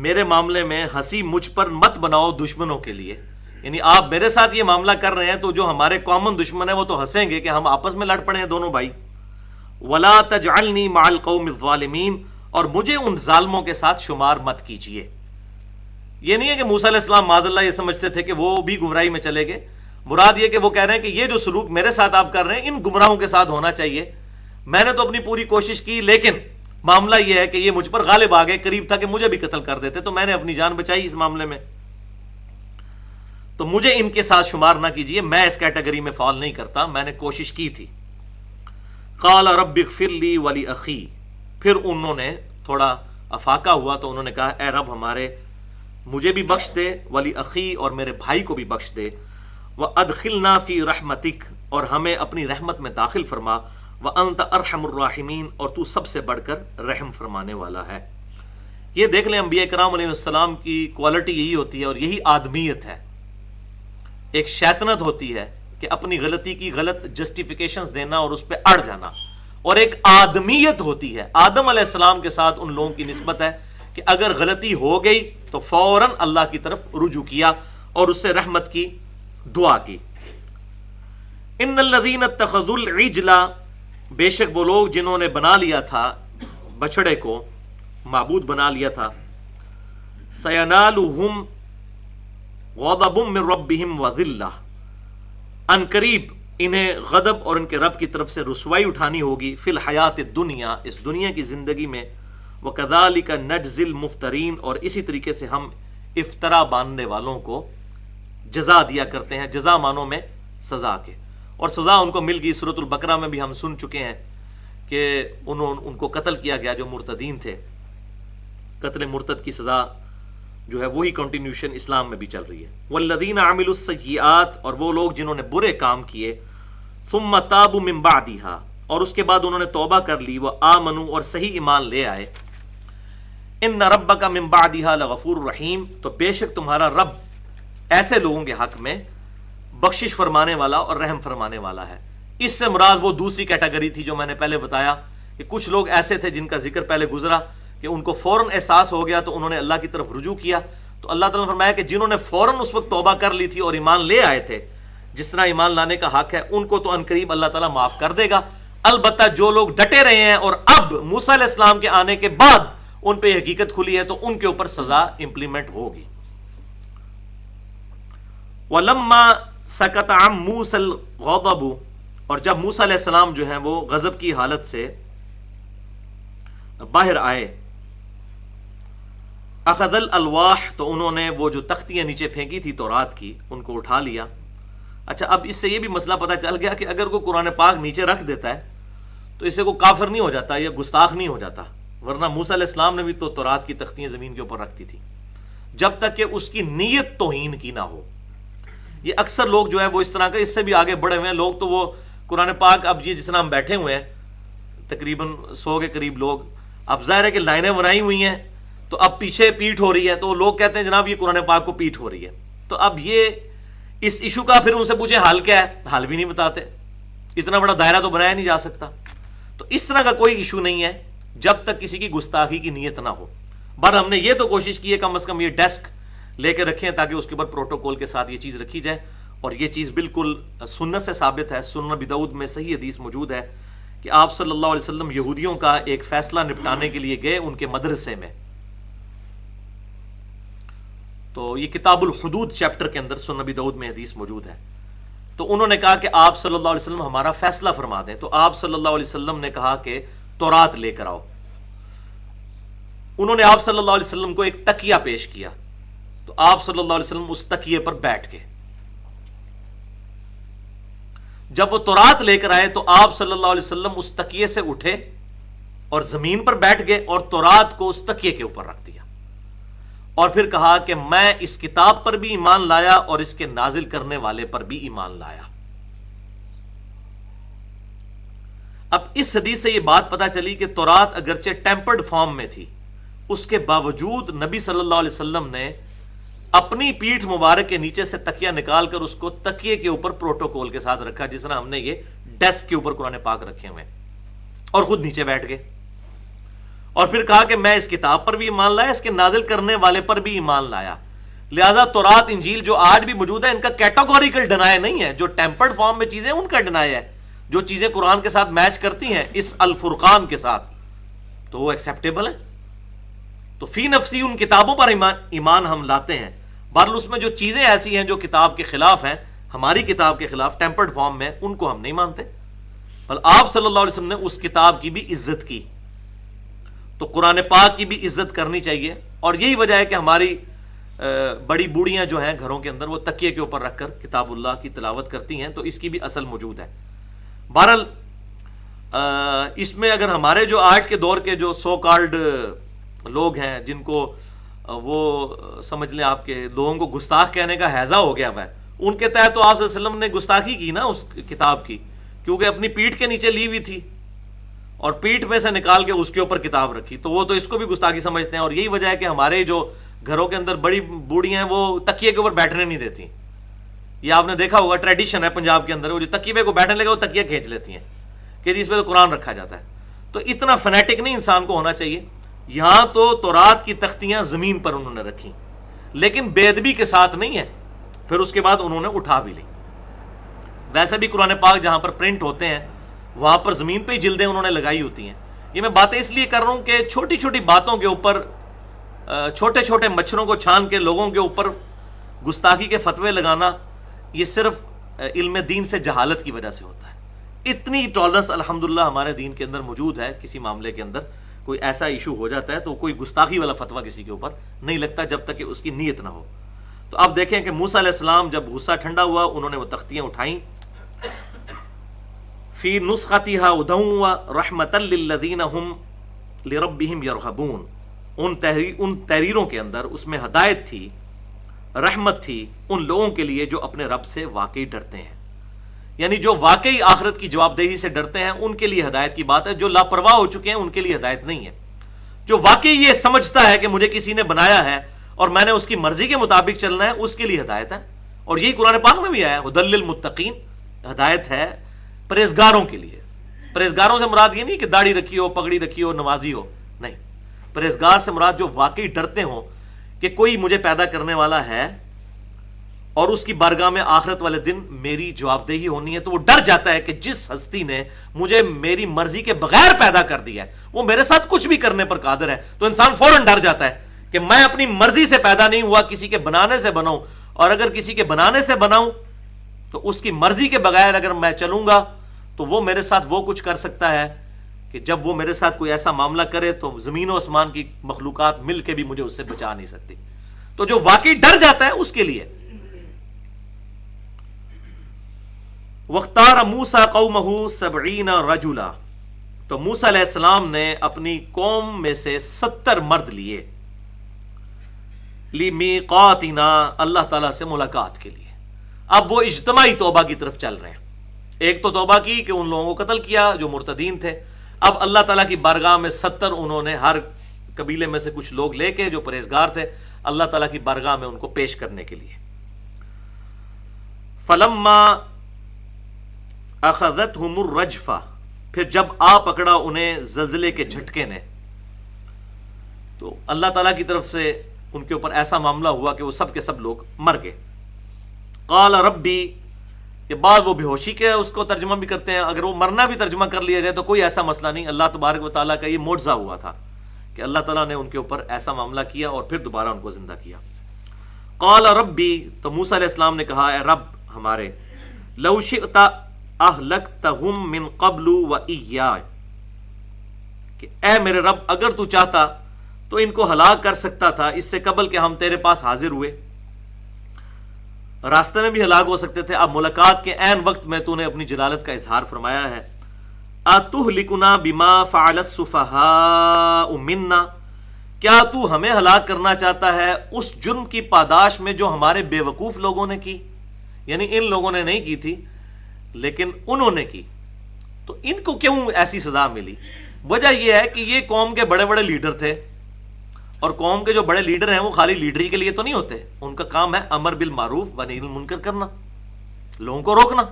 Speaker 1: میرے معاملے میں ہنسی مجھ پر مت بناؤ دشمنوں کے لیے. یعنی آپ میرے ساتھ یہ معاملہ کر رہے ہیں تو جو ہمارے کامن دشمن ہیں وہ تو ہنسیں گے کہ ہم آپس میں لڑ پڑے ہیں دونوں بھائی. ولا تجعلنی مع القوم الظالمین، اور مجھے ان ظالموں کے ساتھ شمار مت کیجیے. یہ نہیں ہے کہ موسیٰ علیہ السلام معاذ اللہ یہ سمجھتے تھے کہ وہ بھی گمراہی میں چلے گئے. مراد یہ کہ وہ کہہ رہے ہیں کہ یہ جو سلوک میرے ساتھ آپ کر رہے ہیں ان گمراہوں کے ساتھ ہونا چاہیے. میں نے تو اپنی پوری کوشش کی، لیکن معاملہ یہ ہے کہ یہ مجھ پر غالب آ گئے، قریب تھا کہ مجھے بھی قتل کر دیتے، تو میں نے اپنی جان بچائی اس معاملے میں. تو مجھے ان کے ساتھ شمار نہ کیجیے، میں اس کیٹیگری میں فال نہیں کرتا، میں نے کوشش کی تھی. قال رب اغفر لی ولی اخی، پھر انہوں نے تھوڑا افاقہ ہوا تو انہوں نے کہا اے رب ہمارے مجھے بھی بخش دے، ولی اخی اور میرے بھائی کو بھی بخش دے، وادخلنا فی رحمتک اور ہمیں اپنی رحمت میں داخل فرما، وانت ارحم الراحمین اور تو سب سے بڑھ کر رحم فرمانے والا ہے. یہ دیکھ لیں انبیاء کرام علیہ السلام کی کوالٹی یہی ہوتی ہے اور یہی آدمیت ہے. ایک شیطنت ہوتی ہے کہ اپنی غلطی کی غلط جسٹیفیکیشنز دینا اور اس پہ اڑ جانا، اور ایک آدمیت ہوتی ہے. آدم علیہ السلام کے ساتھ ان لوگوں کی نسبت ہے کہ اگر غلطی ہو گئی تو فوراً اللہ کی طرف رجوع کیا اور اس سے رحمت کی دعا کی. ان الذین اتخذوا العجل، بے شک وہ لوگ جنہوں نے بنا لیا تھا بچڑے کو معبود بنا لیا تھا، سینالہم غضب من ربہم وذلہ، ان قریب انہیں غضب اور ان کے رب کی طرف سے رسوائی اٹھانی ہوگی، فی الحیات الدنیا، اس دنیا کی زندگی میں، وکذالک نجزی المفترین اور اسی طریقے سے ہم افطرا باندھنے والوں کو جزا دیا کرتے ہیں. جزا معنوں میں سزا کے، اور سزا ان کو مل گئی. سورۃ البقرہ میں بھی ہم سن چکے ہیں کہ ان کو قتل کیا گیا جو مرتدین تھے. قتل مرتد کی سزا جو ہے وہی کنٹینیوشن اسلام میں بھی چل رہی ہے. والذین عملوا السیئات، اور وہ لوگ جنہوں نے برے کام کیے، ثم تابوا من بعدها، اور اس کے بعد انہوں نے توبہ کر لی، وآمنوا اور صحیح ایمان لے آئے. ان ربک من بعدها لغفور رحیم، تو بے شک تمہارا رب ایسے لوگوں کے حق میں بخشش فرمانے والا اور رحم فرمانے والا ہے. اس سے مراد وہ دوسری کیٹیگری تھی جو میں نے پہلے بتایا کہ کچھ لوگ ایسے تھے جن کا ذکر پہلے گزرا کہ ان کو فوراً احساس ہو گیا تو انہوں نے اللہ کی طرف رجوع کیا. تو اللہ تعالیٰ نے فرمایا کہ جنہوں نے فوراً اس وقت توبہ کر لی تھی اور ایمان لے آئے تھے، جس طرح ایمان لانے کا حق ہے، ان کو تو ان قریب اللہ تعالیٰ معاف کر دے گا. البتہ جو لوگ ڈٹے رہے ہیں اور اب موسیٰ علیہ السلام کے آنے کے بعد ان پہ حقیقت کھلی ہے تو ان کے اوپر سزا امپلیمنٹ ہوگی. وَلَمَّا سَكَتَ عَن مُوسَى الْغَضَبُ، اور جب موسیٰ علیہ السلام جو ہیں وہ غضب کی حالت سے باہر آئے، اخذ الالواح، تو انہوں نے وہ جو تختیاں نیچے پھینکی تھی تورات کی ان کو اٹھا لیا. اچھا، اب اس سے یہ بھی مسئلہ پتہ چل گیا کہ اگر کوئی قرآن پاک نیچے رکھ دیتا ہے تو اسے کوئی کافر نہیں ہو جاتا یا گستاخ نہیں ہو جاتا، ورنہ موسیٰ علیہ السلام نے بھی تو تورات کی تختیاں زمین کے اوپر رکھتی تھی جب تک کہ اس کی نیت توہین کی نہ ہو. یہ اکثر لوگ جو ہے وہ اس طرح کا، اس سے بھی آگے بڑھے ہوئے ہیں لوگ، تو وہ قرآن پاک اب یہ جس طرح ہم بیٹھے ہوئے ہیں تقریباً 100 کے قریب لوگ، اب ظاہر ہے کہ لائنیں بنائی ہوئی ہیں تو اب پیچھے پیٹھ ہو رہی ہے، تو لوگ کہتے ہیں جناب یہ قرآن پاک کو پیٹھ ہو رہی ہے. تو اب یہ اس ایشو کا پھر ان سے پوچھے حل کیا ہے، حل بھی نہیں بتاتے. اتنا بڑا دائرہ تو بنایا نہیں جا سکتا. تو اس طرح کا کوئی ایشو نہیں ہے جب تک کسی کی گستاخی کی نیت نہ ہو. بر ہم نے یہ تو کوشش کی ہے کم از کم یہ ڈیسک لے کے رکھیں تاکہ اس کے اوپر پروٹوکول کے ساتھ یہ چیز رکھی جائے. اور یہ چیز بالکل سنت سے ثابت ہے. سنن ابی داؤد میں صحیح حدیث موجود ہے کہ آپ صلی اللہ علیہ وسلم یہودیوں کا ایک فیصلہ نپٹانے کے لیے گئے ان کے مدرسے میں. تو یہ کتاب الحدود چیپٹر کے اندر سنن ابی داؤد میں حدیث موجود ہے. تو انہوں نے کہا کہ آپ صلی اللہ علیہ وسلم ہمارا فیصلہ فرما دیں. تو آپ صلی اللہ علیہ وسلم نے کہا کہ تورات لے کر آؤ. انہوں نے آپ صلی اللہ علیہ وسلم کو ایک تکیہ پیش کیا. تو آپ صلی اللہ علیہ وسلم اس تکیے پر بیٹھ گئے. جب وہ تورات لے کر آئے تو آپ صلی اللہ علیہ وسلم اس تکیے سے اٹھے اور زمین پر بیٹھ گئے اور تورات کو اس تکیے کے اوپر رکھ دیا اور پھر کہا کہ میں اس کتاب پر بھی ایمان لایا اور اس کے نازل کرنے والے پر بھی ایمان لایا. اب اس حدیث سے یہ بات پتہ چلی کہ تورات اگرچہ ٹیمپرڈ فارم میں تھی، اس کے باوجود نبی صلی اللہ علیہ وسلم نے اپنی پیٹھ مبارک کے نیچے سے تکیہ نکال کر اس کو تکیے کے اوپر پروٹوکول کے ساتھ رکھا، جس طرح ہم نے یہ ڈیسک کے اوپر قرآن پاک رکھے ہوئے. اور خود نیچے بیٹھ گئے، اور پھر کہا کہ میں اس کتاب پر بھی ایمان لایا، اس کے نازل کرنے والے پر بھی ایمان لایا۔ لہذا تورات انجیل جو آج بھی موجود ہے ان کا کیٹاگوریکل ڈینائی نہیں ہے، جو ٹیمپرڈ فارم میں چیزیں ان کا ڈینائی ہے، جو چیزیں قرآن کے ساتھ میچ کرتی ہیں اس الفرقان کے ساتھ تو وہ ایکسیپٹیبل ہے۔ تو فی نفسی ان کتابوں پر ایمان ہم لاتے ہیں، بہرحال اس میں جو چیزیں ایسی ہیں جو کتاب کے خلاف ہیں، ہماری کتاب کے خلاف ٹیمپرڈ فارم میں، ان کو ہم نہیں مانتے۔ بل آپ صلی اللہ علیہ وسلم نے اس کتاب کی بھی عزت کی، تو قرآن پاک کی بھی عزت کرنی چاہیے، اور یہی وجہ ہے کہ ہماری بڑی بوڑھیاں جو ہیں گھروں کے اندر وہ تکیے کے اوپر رکھ کر کتاب اللہ کی تلاوت کرتی ہیں، تو اس کی بھی اصل موجود ہے۔ بہرحال اس میں اگر ہمارے جو آج کے دور کے جو سو کالڈ لوگ ہیں، جن کو وہ سمجھ لیں آپ کے لوگوں کو گستاخ کہنے کا ہیضہ ہو گیا ہے، ان کے تحت تو آپ صلی اللہ علیہ وسلم نے گستاخی کی نا اس کتاب کی، کیونکہ اپنی پیٹھ کے نیچے لی ہوئی تھی اور پیٹھ میں سے نکال کے اس کے اوپر کتاب رکھی، تو وہ تو اس کو بھی گستاخی سمجھتے ہیں۔ اور یہی وجہ ہے کہ ہمارے جو گھروں کے اندر بڑی بوڑھیاں ہیں وہ تکیے کے اوپر بیٹھنے نہیں دیتی۔ یہ آپ نے دیکھا ہوگا، ٹریڈیشن ہے پنجاب کے اندر، وہ جو تکیے پہ کو بیٹھنے لگے وہ تکیہ کھینچ لیتی ہیں کہ جس پہ تو قرآن رکھا جاتا ہے۔ تو اتنا فنیٹک نہیں انسان کو ہونا چاہیے۔ یہاں تو تورات کی تختیاں زمین پر انہوں نے رکھی، لیکن بے ادبی کے ساتھ نہیں ہے، پھر اس کے بعد انہوں نے اٹھا بھی لی۔ ویسے بھی قرآن پاک جہاں پر پرنٹ ہوتے ہیں وہاں پر زمین پہ ہی جلدیں انہوں نے لگائی ہوتی ہیں۔ یہ میں باتیں اس لیے کر رہا ہوں کہ چھوٹی چھوٹی باتوں کے اوپر، چھوٹے چھوٹے مچھروں کو چھان کے لوگوں کے اوپر گستاخی کے فتوے لگانا، یہ صرف علم دین سے جہالت کی وجہ سے ہوتا ہے۔ اتنی ٹالرنس الحمدللہ ہمارے دین کے اندر موجود ہے، کسی معاملے کے اندر کوئی ایسا ایشو ہو جاتا ہے تو کوئی گستاخی والا فتویٰ کسی کے اوپر نہیں لگتا جب تک کہ اس کی نیت نہ ہو۔ تو آپ دیکھیں کہ موسیٰ علیہ السلام جب غصہ ٹھنڈا ہوا، انہوں نے وہ تختیاں اٹھائیں، فی نسختها ہدی ورحمۃ للذین هم لربہم یرغبون، ان تحریروں کے اندر اس میں ہدایت تھی، رحمت تھی ان لوگوں کے لیے جو اپنے رب سے واقعی ڈرتے ہیں، یعنی جو واقعی آخرت کی جواب دہی سے ڈرتے ہیں ان کے لیے ہدایت کی بات ہے۔ جو لاپرواہ ہو چکے ہیں ان کے لیے ہدایت نہیں ہے۔ جو واقعی یہ سمجھتا ہے کہ مجھے کسی نے بنایا ہے اور میں نے اس کی مرضی کے مطابق چلنا ہے، اس کے لیے ہدایت ہے، اور یہی قرآن پاک میں بھی آیا ہے، ھدی للمتقین، ہدایت ہے پرہیزگاروں کے لیے۔ پرہیزگاروں سے مراد یہ نہیں کہ داڑھی رکھی ہو، پگڑی رکھی ہو، نمازی ہو، نہیں، پرہیزگار سے مراد جو واقعی ڈرتے ہوں کہ کوئی مجھے پیدا کرنے والا ہے اور اس کی بارگاہ میں آخرت والے دن میری جواب دہی ہونی ہے، تو وہ ڈر جاتا ہے کہ جس ہستی نے مجھے میری مرضی کے بغیر پیدا کر دیا ہے وہ میرے ساتھ کچھ بھی کرنے پر قادر ہے۔ تو انسان فوراً ڈر جاتا ہے کہ میں اپنی مرضی سے پیدا نہیں ہوا، کسی کے بنانے سے بناؤں، اور اگر کسی کے بنانے سے بناؤں تو اس کی مرضی کے بغیر اگر میں چلوں گا تو وہ میرے ساتھ وہ کچھ کر سکتا ہے کہ جب وہ میرے ساتھ کوئی ایسا معاملہ کرے تو زمین و آسمان کی مخلوقات مل کے بھی مجھے اس سے بچا نہیں سکتی۔ تو جو واقعی ڈر جاتا ہے اس کے لیے۔ وَاخْتَارَ مُوسَىٰ قَوْمَهُ 70 رَجُلًا، تو موسیٰ علیہ السلام نے اپنی قوم میں سے 70 مرد لیے، لِمِيقَاتِنَا، اللہ تعالیٰ سے ملاقات کے لیے۔ اب وہ اجتماعی توبہ کی طرف چل رہے ہیں۔ ایک تو توبہ کی کہ ان لوگوں کو قتل کیا جو مرتدین تھے، اب اللہ تعالیٰ کی بارگاہ میں 70 انہوں نے ہر قبیلے میں سے کچھ لوگ لے کے جو پرہیزگار تھے اللہ تعالیٰ کی بارگاہ میں ان کو پیش کرنے کے لیے۔ فَلَمَّا أَخَذَتْهُمُ الرَّجْفَةُ، پھر جب آ پکڑا انہیں زلزلے کے جھٹکے نے، تو اللہ تعالیٰ کی طرف سے ان کے اوپر ایسا معاملہ ہوا کہ وہ سب کے سب لوگ مر گئے۔ قال ربی، یہ بعد وہ بے ہوشی کے اس کو ترجمہ بھی کرتے ہیں، اگر وہ مرنا بھی ترجمہ کر لیا جائے تو کوئی ایسا مسئلہ نہیں، اللہ تبارک و تعالیٰ کا یہ معجزہ ہوا تھا کہ اللہ تعالیٰ نے ان کے اوپر ایسا معاملہ کیا اور پھر دوبارہ ان کو زندہ کیا۔ قال ربی، تو موسیٰ علیہ السلام نے کہا، اے رب ہمارے، لو شئت اہلکتہم من قبل وإیایا، کہ اے میرے رب اگر تو چاہتا تو ان کو ہلاک کر سکتا تھا اس سے قبل کہ ہم تیرے پاس حاضر ہوئے، راستے میں بھی ہلاک ہو سکتے تھے۔ اب ملاقات کے عین وقت میں تو نے اپنی جلالت کا اظہار فرمایا ہے۔ اتہلکنا بما فعل السفہاء منا، کیا تو ہمیں ہلاک کرنا چاہتا ہے اس جرم کی پاداش میں جو ہمارے بے وقوف لوگوں نے کی، یعنی ان لوگوں نے نہیں کی تھی لیکن انہوں نے کی، تو ان کو کیوں ایسی سزا ملی؟ وجہ یہ ہے کہ یہ قوم کے بڑے بڑے لیڈر تھے، اور قوم کے جو بڑے لیڈر ہیں وہ خالی لیڈری کے لیے تو نہیں ہوتے، ان کا کام ہے امر بالمعروف و نہی عن المنکر کرنا، لوگوں کو روکنا۔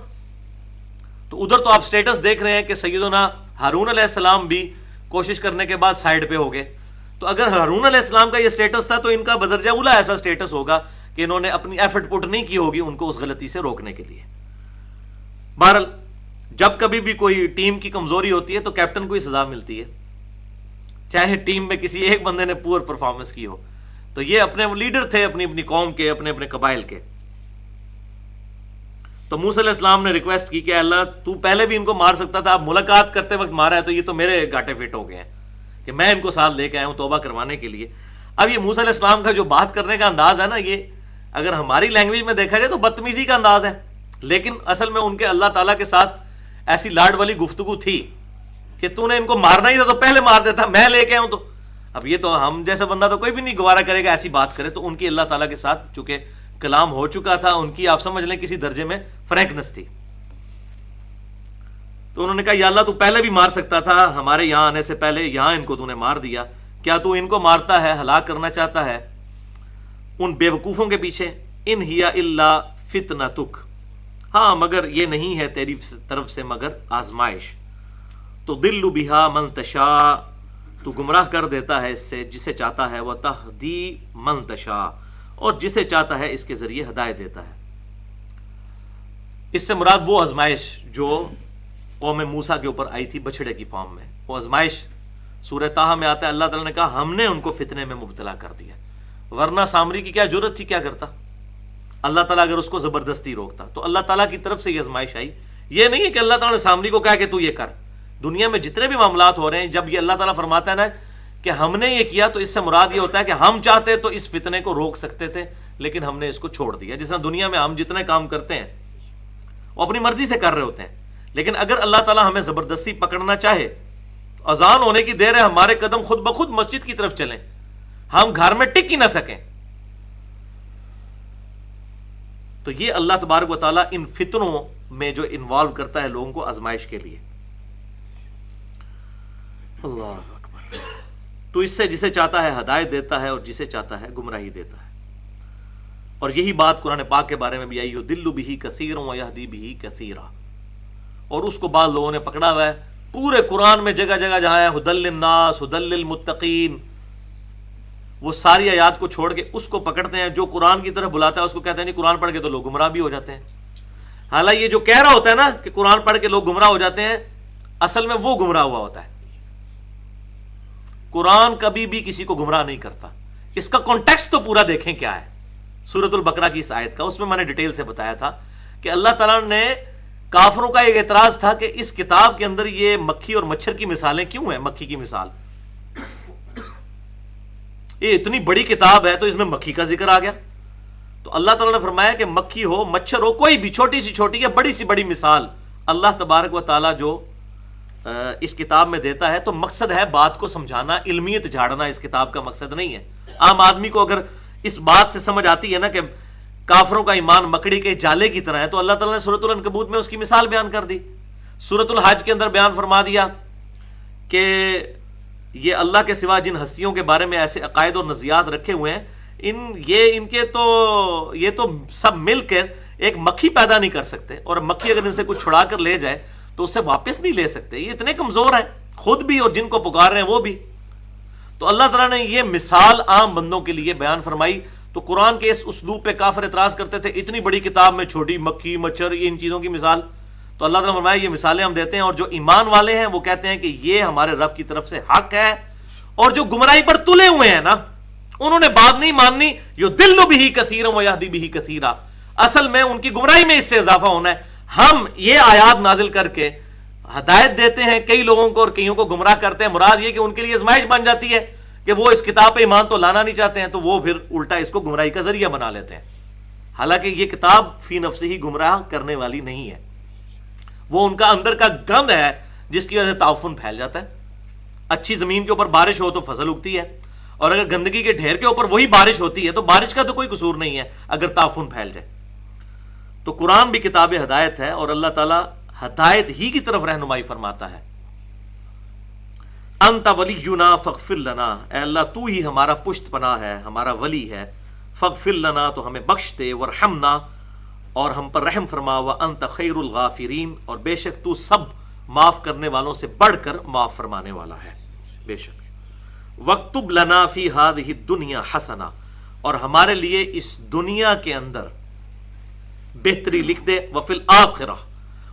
Speaker 1: تو ادھر تو آپ سٹیٹس دیکھ رہے ہیں کہ سیدنا ہارون علیہ السلام بھی کوشش کرنے کے بعد سائڈ پہ ہو گئے. تو اگر ہارون علیہ السلام کا یہ سٹیٹس تھا تو ان کا بدرجہ اولا ایسا سٹیٹس ہوگا کہ انہوں نے اپنی ایفرٹ پٹ نہیں کی ہوگی ان کو اس غلطی سے روکنے کے لیے. بہرحال جب کبھی بھی کوئی ٹیم کی کمزوری ہوتی ہے تو کیپٹن کو ہی سزا ملتی ہے، چاہے ٹیم میں کسی ایک بندے نے پور پرفارمنس کی ہو. تو یہ اپنے لیڈر تھے اپنی اپنی قوم کے، اپنے اپنے قبائل کے. تو موسیٰ علیہ السلام نے ریکویسٹ کی کہ اللہ تو پہلے بھی ان کو مار سکتا تھا، اب ملاقات کرتے وقت مارا ہے تو یہ تو میرے گاٹے فٹ ہو گئے ہیں کہ میں ان کو ساتھ لے کے آیا ہوں توبہ کروانے کے لیے. اب یہ موسیٰ علیہ السلام کا جو بات کرنے کا انداز ہے نا، یہ اگر ہماری لینگویج میں دیکھا جائے تو بدتمیزی کا انداز ہے، لیکن اصل میں ان کے اللہ تعالیٰ کے ساتھ ایسی لاڈ والی گفتگو تھی کہ تو نے ان کو مارنا ہی تھا تو پہلے مار دیتا، میں لے کے آؤں. تو اب یہ تو ہم جیسا بندہ تو کوئی بھی نہیں گوارا کرے گا ایسی بات کرے. تو ان کی اللہ تعالیٰ کے ساتھ چونکہ کلام ہو چکا تھا، ان کی آپ سمجھ لیں کسی درجے میں فرینکنس تھی. تو انہوں نے کہا یا اللہ تو پہلے بھی مار سکتا تھا، ہمارے یہاں آنے سے پہلے یہاں ان کو تو نے مار دیا، کیا تو ان کو مارتا ہے، ہلاک کرنا چاہتا ہے ان بے وقوفوں کے پیچھے؟ ان ہی الا فتنتک، ہاں مگر یہ نہیں ہے تیری طرف سے مگر آزمائش. تو دل بہا من تشاء، تو گمراہ کر دیتا ہے اس سے جسے چاہتا ہے، وہ تہدی من تشاء، اور جسے چاہتا ہے اس کے ذریعے ہدایت دیتا ہے. اس سے مراد وہ آزمائش جو قوم موسیٰ کے اوپر آئی تھی بچڑے کی فارم میں، وہ آزمائش سورہ طٰہٰ میں آتا ہے. اللہ تعالیٰ نے کہا ہم نے ان کو فتنے میں مبتلا کر دیا، ورنہ سامری کی کیا جرت تھی، کیا کرتا اللہ تعالیٰ اگر اس کو زبردستی روکتا. تو اللہ تعالیٰ کی طرف سے یہ آزمائش آئی. یہ نہیں ہے کہ اللہ تعالیٰ نے سامری کو کہا کہ تو یہ کر. دنیا میں جتنے بھی معاملات ہو رہے ہیں جب یہ اللہ تعالیٰ فرماتا ہے نا کہ ہم نے یہ کیا، تو اس سے مراد یہ ہوتا ہے کہ ہم چاہتے تو اس فتنے کو روک سکتے تھے لیکن ہم نے اس کو چھوڑ دیا. جس طرح دنیا میں ہم جتنے کام کرتے ہیں وہ اپنی مرضی سے کر رہے ہوتے ہیں، لیکن اگر اللہ تعالیٰ ہمیں زبردستی پکڑنا چاہے، اذان ہونے کی دیر ہے، ہمارے قدم خود بخود مسجد کی طرف چلیں، ہم گھر میں ٹک ہی نہ سکیں. تو یہ اللہ تبارک و تعالیٰ ان فتنوں میں جو انوالو کرتا ہے لوگوں کو آزمائش کے لیے. اللہ اکبر. تو اس سے جسے چاہتا ہے ہدایت دیتا ہے اور جسے چاہتا ہے گمراہی دیتا ہے. اور یہی بات قرآن پاک کے بارے میں بھی آئی، یضل بہ کثیرا ویہدی بہ کثیرا، اور اس کو بعض لوگوں نے پکڑا ہوا ہے پورے قرآن میں جگہ جگہ جہاں ہے ہدی للناس ہدی للمتقین، وہ ساری آیات کو چھوڑ کے اس کو پکڑتے ہیں جو قرآن کی طرف بلاتا ہے اس کو کہتے ہیں نہیں قرآن پڑھ کے تو لوگ گمراہ بھی ہو جاتے ہیں. حالانکہ یہ جو کہہ رہا ہوتا ہے نا کہ قرآن پڑھ کے لوگ گمراہ ہو جاتے ہیں، اصل میں وہ گمراہ ہوا ہوتا ہے. قرآن کبھی بھی کسی کو گمراہ نہیں کرتا. اس کا کانٹیکسٹ تو پورا دیکھیں کیا ہے سورۃ البقرہ کی اس آیت کا. اس میں نے ڈیٹیل سے بتایا تھا کہ اللہ تعالیٰ نے کافروں کا ایک اعتراض تھا کہ اس کتاب کے اندر یہ مکھی اور مچھر کی مثالیں کیوں ہیں. مکھی کی مثال، یہ اتنی بڑی کتاب ہے تو اس میں مکھی کا ذکر آ گیا. تو اللہ تعالیٰ نے فرمایا کہ مکھی ہو مچھر ہو کوئی بھی چھوٹی سی چھوٹی یا بڑی سی بڑی مثال اللہ تبارک و تعالیٰ جو اس کتاب میں دیتا ہے تو مقصد ہے بات کو سمجھانا، علمیت جھاڑنا اس کتاب کا مقصد نہیں ہے. عام آدمی کو اگر اس بات سے سمجھ آتی ہے نا کہ کافروں کا ایمان مکڑی کے جالے کی طرح ہے، تو اللہ تعالیٰ نے سورۃ العنکبوت میں اس کی مثال بیان کر دی. سورۃ الحج کے اندر بیان فرما دیا کہ یہ اللہ کے سوا جن ہستیوں کے بارے میں ایسے عقائد اور نظریات رکھے ہوئے ہیں، ان کے تو یہ تو سب مل کر ایک مکھی پیدا نہیں کر سکتے، اور مکھی اگر ان سے کچھ چھڑا کر لے جائے تو اسے واپس نہیں لے سکتے. یہ اتنے کمزور ہیں خود بھی اور جن کو پکار رہے ہیں وہ بھی. تو اللہ تعالیٰ نے یہ مثال عام بندوں کے لیے بیان فرمائی. تو قرآن کے اس اسلوب پہ کافر اعتراض کرتے تھے، اتنی بڑی کتاب میں چھوٹی مکھی مچھر ان چیزوں کی مثال. تو اللہ تعالیٰ نے فرمایا یہ مثالیں ہم دیتے ہیں، اور جو ایمان والے ہیں وہ کہتے ہیں کہ یہ ہمارے رب کی طرف سے حق ہے، اور جو گمراہی پر تلے ہوئے ہیں نا انہوں نے بات نہیں ماننی. یضل بہ کثیرا ویہدی بہ کثیرا، اصل میں ان کی گمراہی میں اس سے اضافہ ہونا ہے. ہم یہ آیات نازل کر کے ہدایت دیتے ہیں کئی لوگوں کو اور کئیوں کو گمراہ کرتے ہیں. مراد یہ کہ ان کے لیے آزمائش بن جاتی ہے کہ وہ اس کتاب پہ ایمان تو لانا نہیں چاہتے ہیں، تو وہ پھر الٹا اس کو گمراہی کا ذریعہ بنا لیتے ہیں. حالانکہ یہ کتاب فی نفس ہی گمراہ کرنے والی نہیں ہے، وہ ان کا اندر کا گند ہے جس کی وجہ سے تعفن پھیل جاتا ہے. اچھی زمین کے اوپر بارش ہو تو فصل اگتی ہے، اور اگر گندگی کے ڈھیر کے اوپر وہی بارش ہوتی ہے تو بارش کا تو کوئی قصور نہیں ہے اگر تعفن پھیل جائے. تو قرآن بھی کتاب ہدایت ہے، اور اللہ تعالیٰ ہدایت ہی کی طرف رہنمائی فرماتا ہے. انت ولینا فاغفر لنا، اے اللہ تو ہی ہمارا پشت پناہ ہے، ہمارا ولی ہے. فاغفر لنا، تو ہمیں بخش دے، ورحمنا، اور ہم پر رحم فرما. وانت خیر الغافرین، اور بے شک تو سب معاف کرنے والوں سے بڑھ کر معاف فرمانے والا ہے بے شک۔ وَاكْتُبْ لَنَا فِي هَذِهِ الدُّنْيَا حَسَنَةً، اور ہمارے لیے اس دنیا کے اندر بہتری لکھ دے، وَفِي الْآخِرَةِ،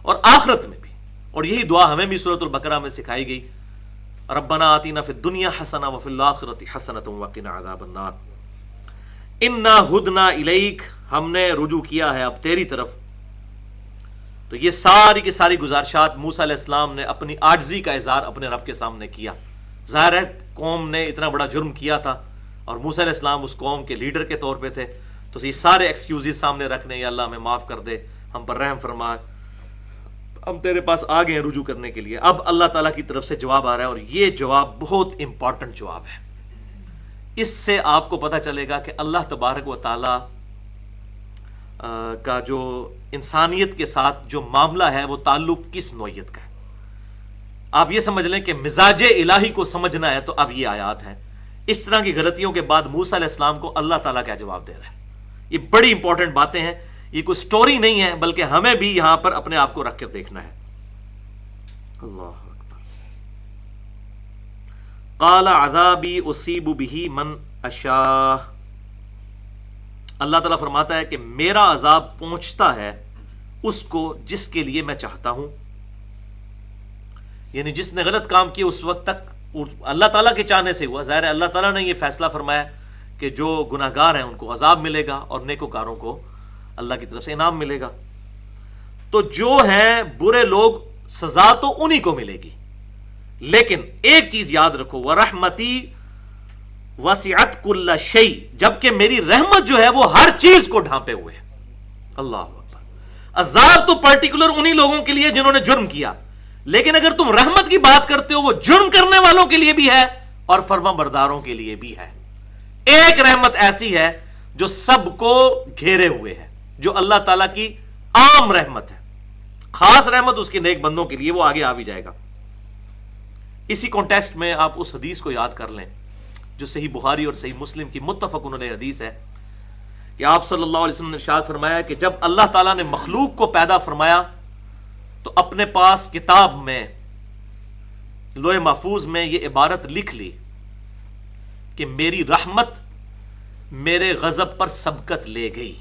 Speaker 1: اور آخرت میں بھی۔ اور یہی دعا ہمیں بھی سورۃ البقرہ میں سکھائی گئی، ربنا آتنا فی الدنیا حسنہ وفی الآخرۃ حسنۃ وقنا عذاب النار۔ انا ہدنا الیک، ہم نے رجوع کیا ہے اب تیری طرف۔ تو یہ ساری کی ساری گزارشات موسیٰ علیہ السلام نے اپنی عاجزی کا اظہار اپنے رب کے سامنے کیا۔ ظاہر ہے قوم نے اتنا بڑا جرم کیا تھا اور موسیٰ علیہ السلام اس قوم کے لیڈر کے طور پہ تھے، تو یہ سارے ایکسکیوزز سامنے رکھنے، یا اللہ ہمیں معاف کر دے، ہم پر رحم فرما، ہم تیرے پاس آ گئے ہیں رجوع کرنے کے لیے۔ اب اللہ تعالیٰ کی طرف سے جواب آ رہا ہے، اور یہ جواب بہت امپورٹنٹ جواب ہے۔ اس سے آپ کو پتہ چلے گا کہ اللہ تبارک و تعالیٰ کا جو انسانیت کے ساتھ جو معاملہ ہے وہ تعلق کس نوعیت کا ہے۔ آپ یہ سمجھ لیں کہ مزاج الہی کو سمجھنا ہے تو اب یہ آیات ہیں۔ اس طرح کی غلطیوں کے بعد موسیٰ علیہ السلام کو اللہ تعالیٰ کیا جواب دے رہا ہے۔ یہ بڑی امپورٹنٹ باتیں ہیں، یہ کوئی سٹوری نہیں ہے، بلکہ ہمیں بھی یہاں پر اپنے آپ کو رکھ کر دیکھنا ہے۔ اللہ اکبر۔ قال عذابی اصیب بہ من اشاء، اللہ تعالیٰ فرماتا ہے کہ میرا عذاب پہنچتا ہے اس کو جس کے لیے میں چاہتا ہوں، یعنی جس نے غلط کام کیا اس وقت تک اللہ تعالیٰ کے چاہنے سے ہوا۔ ظاہر ہے اللہ تعالیٰ نے یہ فیصلہ فرمایا کہ جو گناہ گار ہیں ان کو عذاب ملے گا اور نیکوکاروں کو اللہ کی طرف سے انعام ملے گا۔ تو جو ہیں برے لوگ سزا تو انہی کو ملے گی، لیکن ایک چیز یاد رکھو، وَرَحْمَتِي وَسِعَتْ كُلَّ شَيْءٍ، جبکہ میری رحمت جو ہے وہ ہر چیز کو ڈھانپے ہوئے ہے۔ اللہ اکبر۔ عذاب تو پرٹیکولر انہی لوگوں کے لیے جنہوں نے جرم کیا، لیکن اگر تم رحمت کی بات کرتے ہو وہ جرم کرنے والوں کے لیے بھی ہے اور فرما برداروں کے لیے بھی ہے۔ ایک رحمت ایسی ہے جو سب کو گھیرے ہوئے ہے، جو اللہ تعالیٰ کی عام رحمت ہے، خاص رحمت اس کے نیک بندوں کے لیے، وہ آگے آ بھی جائے گا۔ اسی کانٹیکسٹ میں آپ اس حدیث کو یاد کر لیں جو صحیح بخاری اور صحیح مسلم کی متفق علیہ حدیث ہے کہ آپ صلی اللہ علیہ وسلم نے ارشاد فرمایا کہ جب اللہ تعالیٰ نے مخلوق کو پیدا فرمایا تو اپنے پاس کتاب میں لوح محفوظ میں یہ عبارت لکھ لی کہ میری رحمت میرے غضب پر سبقت لے گئی۔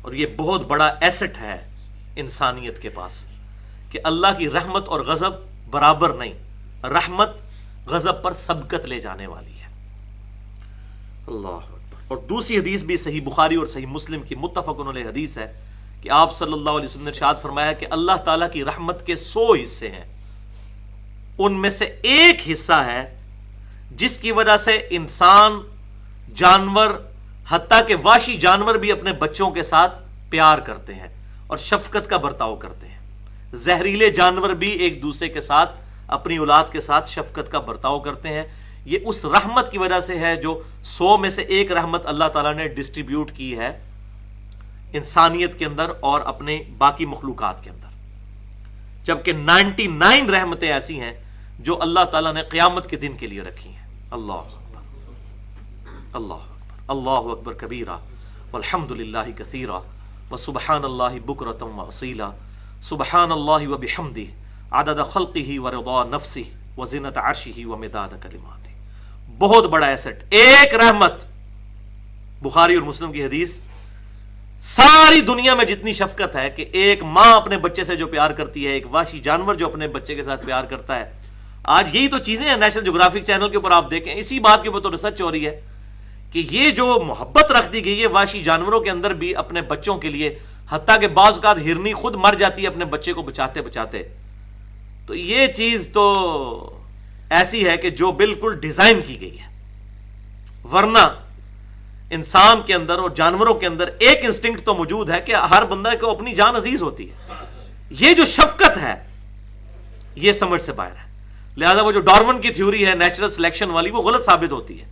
Speaker 1: اور یہ بہت بڑا ایسٹ ہے انسانیت کے پاس کہ اللہ کی رحمت اور غضب برابر نہیں، رحمت غضب پر سبقت لے جانے والی ہے۔ اللہ اکبر۔ اور دوسری حدیث بھی صحیح بخاری اور صحیح مسلم کی متفق علیہ حدیث ہے کہ آپ صلی اللہ علیہ وسلم نے ارشاد فرمایا کہ اللہ تعالیٰ کی رحمت کے 100 حصے ہیں، ان میں سے ایک حصہ ہے جس کی وجہ سے انسان، جانور، حتیٰ کہ وحشی جانور بھی اپنے بچوں کے ساتھ پیار کرتے ہیں اور شفقت کا برتاؤ کرتے ہیں۔ زہریلے جانور بھی ایک دوسرے کے ساتھ، اپنی اولاد کے ساتھ شفقت کا برتاؤ کرتے ہیں۔ یہ اس رحمت کی وجہ سے ہے جو 100 میں سے ایک رحمت اللہ تعالیٰ نے ڈسٹریبیوٹ کی ہے انسانیت کے اندر اور اپنے باقی مخلوقات کے اندر، جبکہ 99 رحمتیں ایسی ہیں جو اللہ تعالیٰ نے قیامت کے دن کے لیے رکھی ہیں۔ اللہ اکبر، اللہ اکبر، اللہ اکبر کبیرہ، والحمد للہ کثیرہ، وسبحان اللہ بکرۃ واصیلا، سبحان اللہ وبحمدہ، عدد خلقہ ورضا نفسہ، وزنۃ عرشہ ومداد کلماتہ۔ بہت بڑا ایسٹ، ایک رحمت، بخاری اور مسلم کی حدیث۔ ساری دنیا میں جتنی شفقت ہے کہ ایک ماں اپنے بچے سے جو پیار کرتی ہے، ایک وحشی جانور جو اپنے بچے کے ساتھ پیار کرتا ہے، آج یہی تو چیزیں ہیں۔ نیشنل جغرافک چینل کے اوپر آپ دیکھیں، اسی بات کے اوپر تو ریسرچ ہو رہی ہے کہ یہ جو محبت رکھ دی گئی ہے وحشی جانوروں کے اندر بھی اپنے بچوں کے لیے، حتیٰ کہ بعض اوقات ہرنی خود مر جاتی ہے اپنے بچے کو بچاتے بچاتے، تو یہ چیز تو ایسی ہے کہ جو بالکل ڈیزائن کی گئی ہے۔ ورنہ انسان کے اندر اور جانوروں کے اندر ایک انسٹنکٹ تو موجود ہے کہ ہر بندہ کو اپنی جان عزیز ہوتی ہے۔ یہ جو شفقت ہے یہ سمجھ سے باہر ہے، لہذا وہ جو ڈارون کی تھیوری ہے نیچرل سلیکشن والی، وہ غلط ثابت ہوتی ہے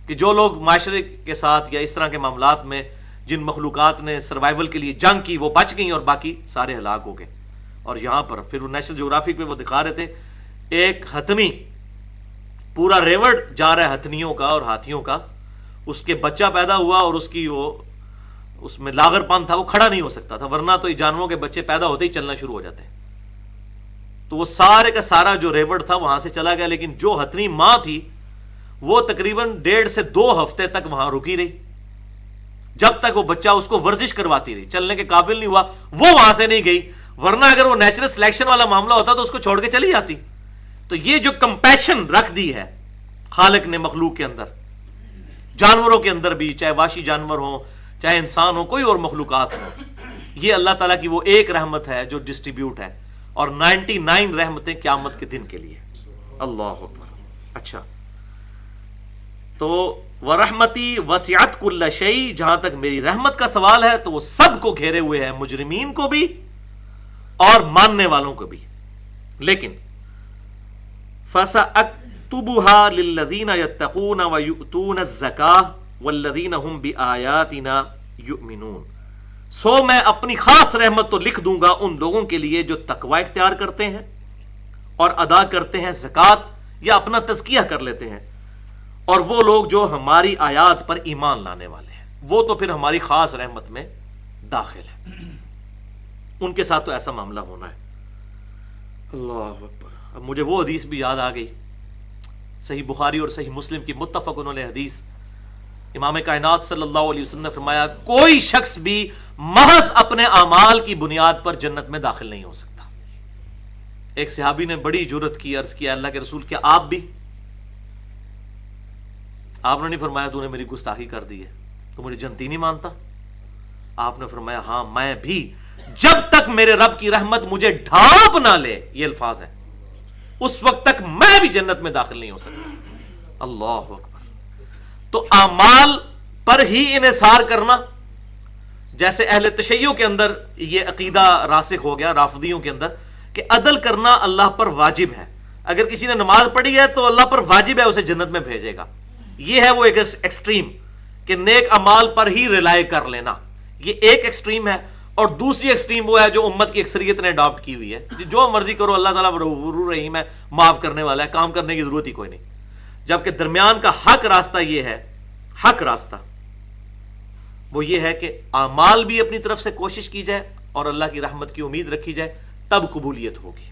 Speaker 1: کہ جو لوگ معاشرے کے ساتھ یا اس طرح کے معاملات میں جن مخلوقات نے سروائیول کے لیے جنگ کی وہ بچ گئیں اور باقی سارے ہلاک ہو گئے۔ اور یہاں پر پھر وہ نیشنل جغرافک پہ وہ دکھا رہے تھے ایک ہتھنی، پورا ریورڈ جا رہا ہے ہتھنیوں کا اور ہاتھیوں کا، اس کے بچہ پیدا ہوا اور اس کی وہ اس میں لاغر پن تھا، وہ کھڑا نہیں ہو سکتا تھا، ورنہ تو یہ جانوروں کے بچے پیدا ہوتے ہی چلنا شروع ہو جاتے ہیں۔ تو وہ سارے کا سارا جو ریوڑ تھا وہاں سے چلا گیا، لیکن جو ہتھنی ماں تھی وہ تقریباً 1.5 سے 2 ہفتے تک وہاں رکی رہی، جب تک وہ بچہ اس کو ورزش کرواتی رہی، چلنے کے قابل نہیں ہوا وہ وہاں سے نہیں گئی، ورنہ اگر وہ نیچرل سلیکشن والا معاملہ ہوتا تو اس کو چھوڑ کے چلی جاتی۔ تو یہ جو کمپیشن رکھ دی ہے خالق نے مخلوق کے اندر، جانوروں کے اندر بھی، چاہے وحشی جانور ہوں چاہے انسان ہو کوئی اور مخلوقات ہوں، یہ اللہ تعالیٰ کی وہ ایک رحمت ہے جو ڈسٹریبیوٹ ہے، اور 99 رحمتیں قیامت کے دن کے لیے۔ اللہ اکبر۔ اچھا، تو وَرَحْمَتِي وَسِعَتْ كُلَّ شَيْءٍ، جہاں تک میری رحمت کا سوال ہے تو وہ سب کو گھیرے ہوئے ہے، مجرمین کو بھی اور ماننے والوں کو بھی۔ لیکن فَسَأَكْتُبُهَا لِلَّذِينَ يَتَّقُونَ وَيُؤْتُونَ الزَّكَاةَ وَالَّذِينَ هُمْ بِآيَاتِنَا يُؤْمِنُونَ، سو میں اپنی خاص رحمت تو لکھ دوں گا ان لوگوں کے لیے جو تقوی اختیار کرتے ہیں اور ادا کرتے ہیں زکوٰۃ یا اپنا تزکیہ کر لیتے ہیں، اور وہ لوگ جو ہماری آیات پر ایمان لانے والے ہیں، وہ تو پھر ہماری خاص رحمت میں داخل ہے، ان کے ساتھ تو ایسا معاملہ ہونا ہے۔ اللہ اکبر۔ اب مجھے وہ حدیث بھی یاد آ گئی، صحیح بخاری اور صحیح مسلم کی متفق علیہ حدیث، امام کائنات صلی اللہ علیہ وسلم نے فرمایا کوئی شخص بھی محض اپنے اعمال کی بنیاد پر جنت میں داخل نہیں ہو سکتا۔ ایک صحابی نے بڑی جرت کی، عرض کیا اللہ کے رسول کیا آپ بھی؟ آپ نے نہیں فرمایا تو نے میری گستاخی کر دی ہے، تو مجھے جنتی نہیں مانتا؟ آپ نے فرمایا ہاں میں بھی، جب تک میرے رب کی رحمت مجھے ڈھانپ نہ لے، یہ الفاظ ہیں، اس وقت تک میں بھی جنت میں داخل نہیں ہو سکتا۔ اللہ اکبر۔ تو اعمال پر ہی انحصار کرنا، جیسے اہل تشیع کے اندر یہ عقیدہ راسخ ہو گیا، رافضیوں کے اندر، کہ عدل کرنا اللہ پر واجب ہے، اگر کسی نے نماز پڑھی ہے تو اللہ پر واجب ہے اسے جنت میں بھیجے گا۔ یہ ہے وہ ایک ایکسٹریم کہ نیک اعمال پر ہی ریلائی کر لینا، یہ ایک ایکسٹریم ہے۔ اور دوسری ایکسٹریم وہ ہے جو امت کی اکثریت نے اڈاپٹ کی ہوئی ہے، جو مرضی کرو، اللہ تعالیٰ غفور رحیم ہے، معاف کرنے والا ہے، کام کرنے کی ضرورت ہی کوئی نہیں۔ جبکہ درمیان کا حق راستہ یہ ہے، حق راستہ وہ یہ ہے کہ اعمال بھی اپنی طرف سے کوشش کی جائے اور اللہ کی رحمت کی امید رکھی جائے، تب قبولیت ہوگی۔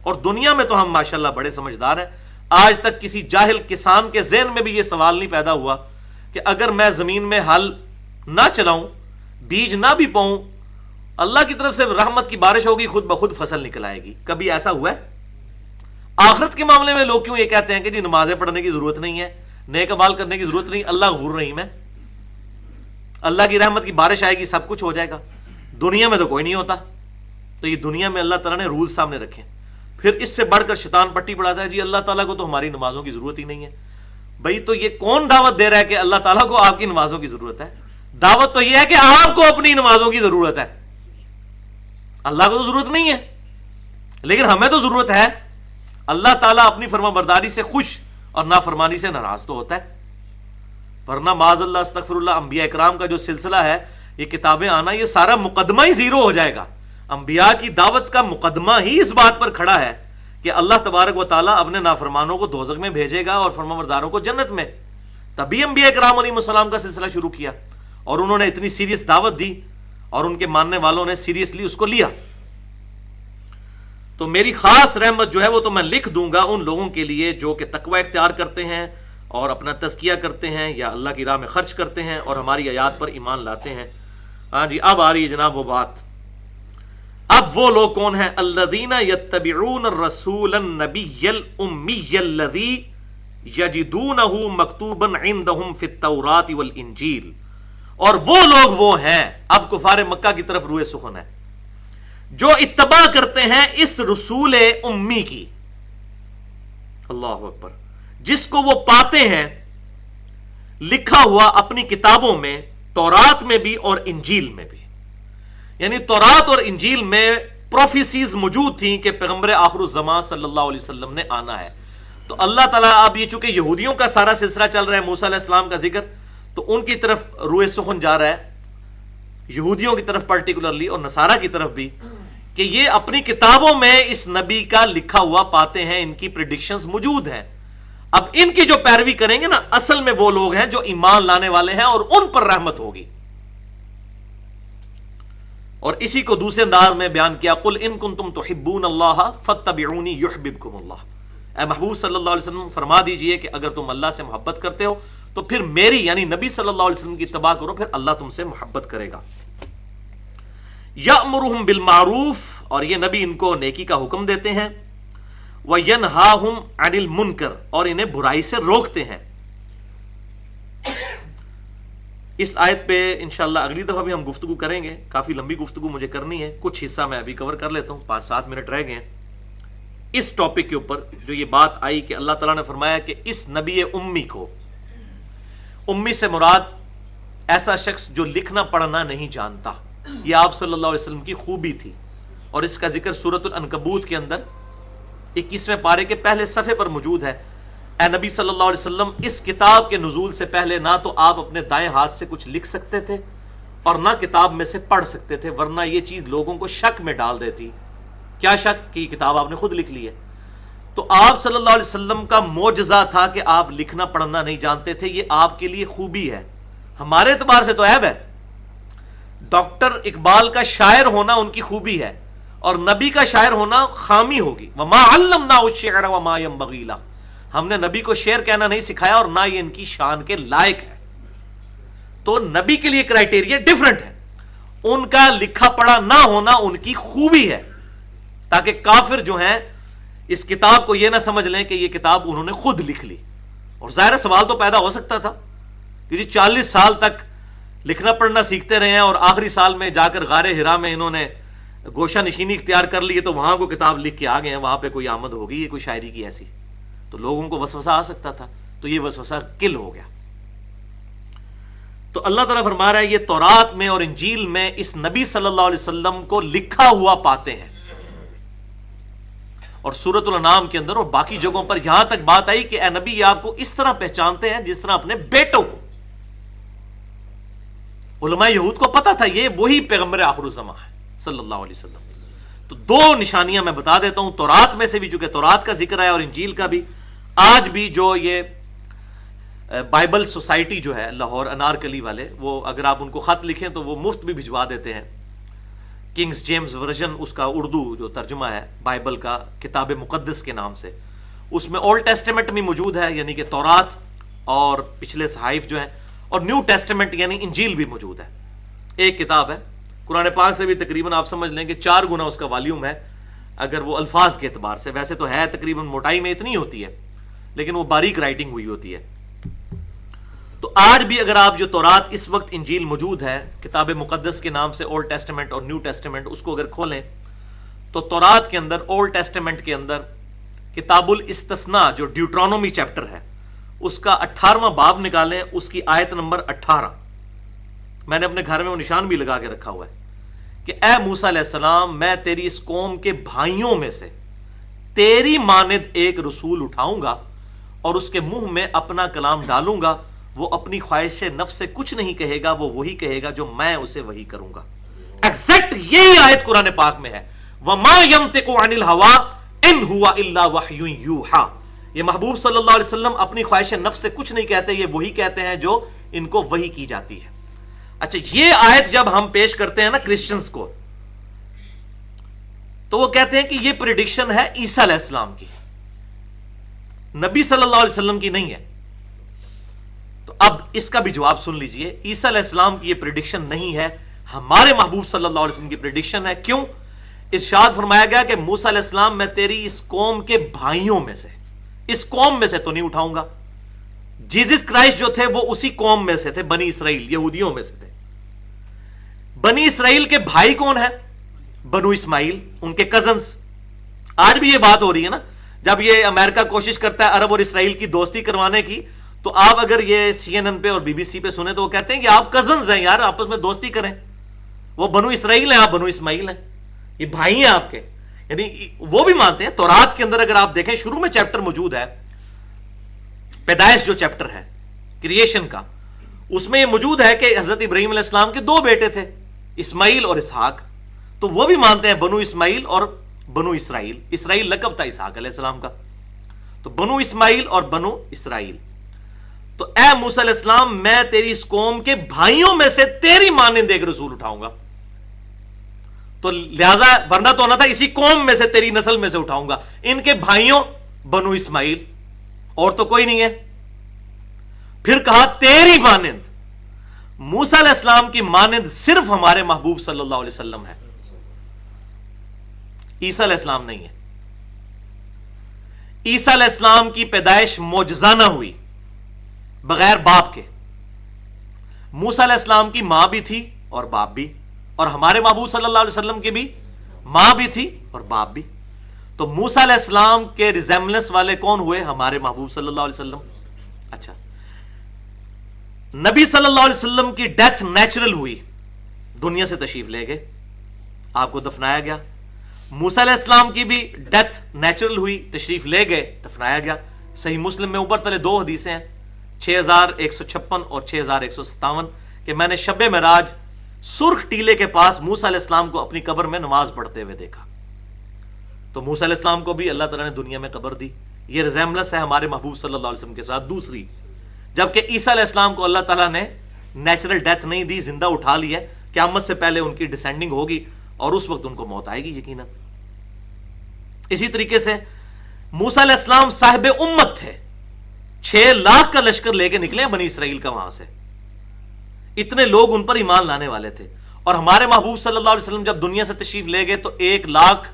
Speaker 1: اور دنیا میں تو ہم ماشاءاللہ بڑے سمجھدار ہیں، آج تک کسی جاہل کسان کے ذہن میں بھی یہ سوال نہیں پیدا ہوا کہ اگر میں زمین میں ہل نہ چلاؤں، بیج نہ بھی پاؤں، اللہ کی طرف سے رحمت کی بارش ہوگی، خود بخود فصل نکل آئے گی۔ کبھی ایسا ہوا ہے؟ آخرت کے معاملے میں لوگ کیوں یہ کہتے ہیں کہ جی نمازیں پڑھنے کی ضرورت نہیں ہے، نیک اعمال کرنے کی ضرورت نہیں، اللہ غفور رحیم ہے، اللہ کی رحمت کی بارش آئے گی سب کچھ ہو جائے گا۔ دنیا میں تو کوئی نہیں ہوتا۔ تو یہ دنیا میں اللہ تعالیٰ نے رول سامنے رکھے، پھر اس سے بڑھ کر شیطان پٹی پڑھاتا ہے جی اللہ تعالیٰ کو تو ہماری نمازوں کی ضرورت ہی نہیں ہے۔ بھائی تو یہ کون دعوت دے رہا ہے کہ اللہ تعالیٰ کو آپ کی نمازوں کی ضرورت ہے؟ دعوت تو یہ ہے کہ آپ کو اپنی نمازوں کی ضرورت ہے، اللہ کو تو ضرورت نہیں ہے، لیکن ہمیں تو ضرورت ہے۔ اللہ تعالیٰ اپنی فرما برداری سے خوش اور نافرمانی سے ناراض تو ہوتا ہے، ورنہ معاذ اللہ استغفر اللہ انبیاء اکرام کا جو سلسلہ ہے، یہ کتابیں آنا، یہ سارا مقدمہ ہی زیرو ہو جائے گا۔ انبیاء کی دعوت کا مقدمہ ہی اس بات پر کھڑا ہے کہ اللہ تبارک و تعالیٰ اپنے نافرمانوں کو دوزخ میں بھیجے گا اور فرما برداروں کو جنت میں۔ تبھی انبیاء اکرام علیہ السلام کا سلسلہ شروع کیا، اور انہوں نے اتنی سیریس دعوت دی اور ان کے ماننے والوں نے سیریسلی اس کو لیا۔ تو میری خاص رحمت جو ہے وہ تو میں لکھ دوں گا ان لوگوں کے لیے جو کہ تقوی اختیار کرتے ہیں اور اپنا تزکیہ کرتے ہیں یا اللہ کی راہ میں خرچ کرتے ہیں اور ہماری آیات پر ایمان لاتے ہیں۔ ہاں جی، اب آ رہی ہے جناب وہ بات۔ اب وہ لوگ کون ہیں؟ الذین یتبعون الرسول النبی الامی الذی یجدونہ مکتوبا عندہم فی التوراۃ والانجیل، اور وہ لوگ وہ ہیں، اب کفار مکہ کی طرف روئے سخن ہے، جو اتباع کرتے ہیں اس رسول امی کی، اللہ اکبر، جس کو وہ پاتے ہیں لکھا ہوا اپنی کتابوں میں، تورات میں بھی اور انجیل میں بھی۔ یعنی تورات اور انجیل میں پروفیسیز موجود تھیں کہ پیغمبر آخر الزمان صلی اللہ علیہ وسلم نے آنا ہے۔ تو اللہ تعالیٰ اب یہ چونکہ یہودیوں کا سارا سلسلہ چل رہا ہے، موسیٰ علیہ السلام کا ذکر، تو ان کی طرف روئے سخن جا رہا ہے، یہودیوں کی طرف پرٹیکولرلی اور نصارہ کی طرف بھی، کہ یہ اپنی کتابوں میں اس نبی کا لکھا ہوا پاتے ہیں، ان کی پریڈکشنز موجود ہیں۔ اب ان کی جو پیروی کریں گے نا، اصل میں وہ لوگ ہیں جو ایمان لانے والے ہیں اور ان پر رحمت ہوگی۔ اور اسی کو دوسرے انداز میں بیان کیا، قل ان کنتم تحبون اللہ فاتبعونی یحببکم اللہ، اے محبوب صلی اللہ علیہ وسلم فرما دیجئے کہ اگر تم اللہ سے محبت کرتے ہو تو پھر میری یعنی نبی صلی اللہ علیہ وسلم کی اتباع کرو، پھر اللہ تم سے محبت کرے گا۔ یأمرہم بالمعروف، اور یہ نبی ان کو نیکی کا حکم دیتے ہیں، وینہاہم عن المنکر، اور انہیں برائی سے روکتے ہیں۔ اس آیت پہ انشاءاللہ اگلی دفعہ بھی ہم گفتگو کریں گے، کافی لمبی گفتگو مجھے کرنی ہے، کچھ حصہ میں ابھی کور کر لیتا ہوں، 5-7 منٹ رہ گئے ہیں اس ٹاپک کے اوپر، جو یہ بات آئی کہ اللہ تعالیٰ نے فرمایا کہ اس نبی امی کو، امی سے مراد ایسا شخص جو لکھنا پڑھنا نہیں جانتا، یہ آپ صلی اللہ علیہ وسلم کی خوبی تھی، اور اس کا ذکر سورۃ العنکبوت کے اندر 21ویں پارے کے پہلے صفحے پر موجود ہے۔ اے نبی صلی اللہ علیہ وسلم، اس کتاب کے نزول سے پہلے نہ تو آپ اپنے دائیں ہاتھ سے کچھ لکھ سکتے تھے اور نہ کتاب میں سے پڑھ سکتے تھے، ورنہ یہ چیز لوگوں کو شک میں ڈال دیتی۔ کیا شک؟ کہ یہ کتاب آپ نے خود لکھ لی ہے۔ تو آپ صلی اللہ علیہ وسلم کا معجزہ تھا کہ آپ لکھنا پڑھنا نہیں جانتے تھے، یہ آپ کے لیے خوبی ہے، ہمارے اعتبار سے تو عیب ہے۔ ڈاکٹر اقبال کا شاعر ہونا ان کی خوبی ہے، اور نبی کا شاعر ہونا خامی ہوگی۔ وما علمناه الشعر وما ينبغي له، ہم نے نبی کو شعر کہنا نہیں سکھایا اور نہ یہ ان کی شان کے لائق ہے۔ تو نبی کے لیے کرائٹیریا ڈیفرنٹ ہے، ان کا لکھا پڑھا نہ ہونا ان کی خوبی ہے، تاکہ کافر جو ہیں اس کتاب کو یہ نہ سمجھ لیں کہ یہ کتاب انہوں نے خود لکھ لی۔ اور ظاہر سوال تو پیدا ہو سکتا تھا کہ جی 40 سال تک لکھنا پڑھنا سیکھتے رہے ہیں اور آخری سال میں جا کر غار حرا میں انہوں نے گوشہ نشینی اختیار کر لی ہے، تو وہاں کو کتاب لکھ کے آ گئے ہیں، وہاں پہ کوئی آمد ہوگی، یہ کوئی شاعری کی ایسی، تو لوگوں کو وسوسہ آ سکتا تھا، تو یہ وسوسہ کل ہو گیا۔ تو اللہ تعالیٰ فرما رہا ہے یہ تورات میں اور انجیل میں اس نبی صلی اللہ علیہ وسلم کو لکھا ہوا پاتے ہیں، اور سورۃ الانعام کے اندر اور باقی جگہوں پر یہاں تک بات آئی کہ اے نبی یہ آپ کو اس طرح پہچانتے ہیں جس طرح اپنے بیٹوں کو۔ علماء یہود کو پتا تھا یہ وہی پیغمبر آخر الزماں ہے صلی اللہ علیہ وسلم۔ تو 2 نشانیاں میں بتا دیتا ہوں، تورات میں سے بھی، چونکہ تورات کا ذکر ہے، اور انجیل کا بھی۔ آج بھی جو یہ بائبل سوسائٹی جو ہے لاہور انارکلی والے، وہ اگر آپ ان کو خط لکھیں تو وہ مفت بھی بھجوا دیتے ہیں، کنگز جیمز ورژن اس کا اردو جو ترجمہ ہے بائبل کا کتاب مقدس کے نام سے، اس میں اولڈ ٹیسٹمنٹ بھی موجود ہے، یعنی کہ تورات اور پچھلے صحائف جو ہیں، اور نیو ٹیسٹمنٹ یعنی انجیل بھی موجود ہے۔ ایک کتاب ہے، قرآن پاک سے بھی تقریباً آپ سمجھ لیں کہ 4 گنا اس کا والیوم ہے، اگر وہ الفاظ کے اعتبار سے، ویسے تو ہے تقریباً موٹائی میں اتنی ہوتی ہے، لیکن وہ باریک رائٹنگ ہوئی ہوتی ہے۔ تو آج بھی اگر آپ جو تورات اس وقت انجیل موجود ہے کتاب مقدس کے نام سے، اولڈ ٹیسٹمنٹ اور نیو ٹیسٹمنٹ، اس کو اگر کھولیں تو تورات کے اندر، اولڈ ٹیسٹمنٹ کے اندر کتاب الاستثناء جو ڈیوٹرانومی چیپٹر ہے، اس کا 18واں باب نکالیں، اس کی آیت نمبر 18، میں نے اپنے گھر میں وہ نشان بھی لگا کے رکھا ہوا ہے کہ اے موسیٰ علیہ السلام، میں تیری اس قوم کے بھائیوں میں سے تیری مانند ایک رسول اٹھاؤں گا اور اس کے منہ میں اپنا کلام ڈالوں گا، وہ اپنی خواہش نفس سے کچھ نہیں کہے گا، وہ وہی کہے گا جو میں اسے وہی کروں گا۔ ایگزیکٹ یہی آیت قرآن پاک میں ہے، وَمَا يَنطِقُ عَنِ الْهَوَىٰ إِنْ هُوَ إِلَّا وَحْيٌ يُوحَىٰ، یہ محبوب صلی اللہ علیہ وسلم اپنی خواہش نفس سے کچھ نہیں کہتے، یہ وہی کہتے ہیں جو ان کو وحی کی جاتی ہے۔ اچھا، یہ آیت جب ہم پیش کرتے ہیں نا کرسچنز کو، تو وہ کہتے ہیں کہ یہ پریڈکشن ہے عیسیٰ علیہ السلام کی، نبی صلی اللہ علیہ وسلم کی نہیں ہے۔ تو اب اس کا بھی جواب سن لیجئے، عیسیٰ علیہ السلام کی یہ پریڈکشن نہیں ہے، ہمارے محبوب صلی اللہ علیہ وسلم کی پریڈکشن ہے۔ کیوں؟ ارشاد فرمایا گیا کہ موسیٰ علیہ السلام، میں تیری اس قوم کے بھائیوں میں سے، اس قوم میں سے تو نہیں اٹھاؤں گا۔ جیزس کرائسٹ جو تھے وہ اسی قوم میں سے تھے، بنی اسرائیل، یہودیوں میں سے تھے۔ بنی اسرائیل کے بھائی کون ہیں؟ بنو اسماعیل، ان کے کزنز۔ آج بھی یہ بات ہو رہی ہے نا، جب یہ امریکہ کوشش کرتا ہے عرب اور اسرائیل کی دوستی کروانے کی، تو آپ اگر یہ CNN پہ اور BBC پہ سنیں تو وہ کہتے ہیں کہ آپ کزنز ہیں یار، آپس میں دوستی کریں، وہ بنو اسرائیل ہیں، آپ بنو اسماعیل ہیں، یہ بھائی ہیں آپ کے، یعنی وہ بھی مانتے ہیں۔ تورات کے اندر اگر آپ دیکھیں شروع میں چیپٹر موجود ہے، پیدائش جو چیپٹر ہے کریشن کا، اس میں یہ موجود ہے کہ حضرت ابراہیم علیہ السلام کے 2 بیٹے تھے، اسماعیل اور اسحاق، تو وہ بھی مانتے ہیں بنو اسماعیل اور بنو اسرائیل۔ اسرائیل لقب تھا اسحاق علیہ السلام کا، تو بنو اسماعیل اور بنو اسرائیل۔ تو اے موسیٰ علیہ السلام، میں تیری اس قوم کے بھائیوں میں سے تیری مانند ایک رسول اٹھاؤں گا۔ تو لہذا ورنہ تو ہونا تھا اسی قوم میں سے تیری نسل میں سے اٹھاؤں گا، ان کے بھائیوں بنو اسماعیل، اور تو کوئی نہیں ہے۔ پھر کہا تیری مانند، موسیٰ علیہ السلام کی مانند صرف ہمارے محبوب صلی اللہ علیہ وسلم ہے، عیسیٰ علیہ السلام نہیں ہے۔ عیسیٰ علیہ السلام کی پیدائش معجزانہ ہوئی بغیر باپ کے۔ موسیٰ علیہ السلام کی ماں بھی تھی اور باپ بھی، اور ہمارے محبوب صلی اللہ علیہ وسلم کی بھی ماں بھی تھی اور باپ بھی۔ تو موسیٰ علیہ السلام کے ریزیمبلنس والے کون ہوئے؟ ہمارے محبوب صلی اللہ علیہ وسلم۔ اچھا، نبی صلی اللہ علیہ وسلم کی ڈیتھ نیچرل ہوئی، دنیا سے تشریف لے گئے، آپ کو دفنایا گیا۔ موسیٰ علیہ السلام کی بھی ڈیتھ نیچرل ہوئی، تشریف لے گئے، دفنایا گیا۔ صحیح مسلم میں اوپر تلے 2 حدیثیں ہیں، 6156 اور 6157، کہ میں نے شب معراج سرخ ٹیلے کے پاس موسیٰ علیہ السلام کو اپنی قبر میں نماز پڑھتے ہوئے دیکھا۔ تو موسیٰ علیہ السلام کو بھی اللہ تعالیٰ نے دنیا میں قبر دی۔ یہ ریزیمبلنس ہے ہمارے محبوب صلی اللہ علیہ وسلم کے ساتھ۔ دوسری، جبکہ عیسیٰ علیہ السلام کو اللہ تعالیٰ نے نیچرل ڈیتھ نہیں دی، زندہ اٹھا لی ہے، قیامت سے پہلے ان کی ڈسینڈنگ ہوگی اور اس وقت ان کو موت آئے گی یقیناً۔ اسی طریقے سے موسیٰ علیہ السلام صاحب امت تھے، 6 لاکھ کا لشکر لے کے نکلے بنی اسرائیل کا، وہاں سے اتنے لوگ ان پر ایمان لانے والے تھے۔ اور ہمارے محبوب صلی اللہ علیہ وسلم جب دنیا سے تشریف لے گئے تو 1 لاکھ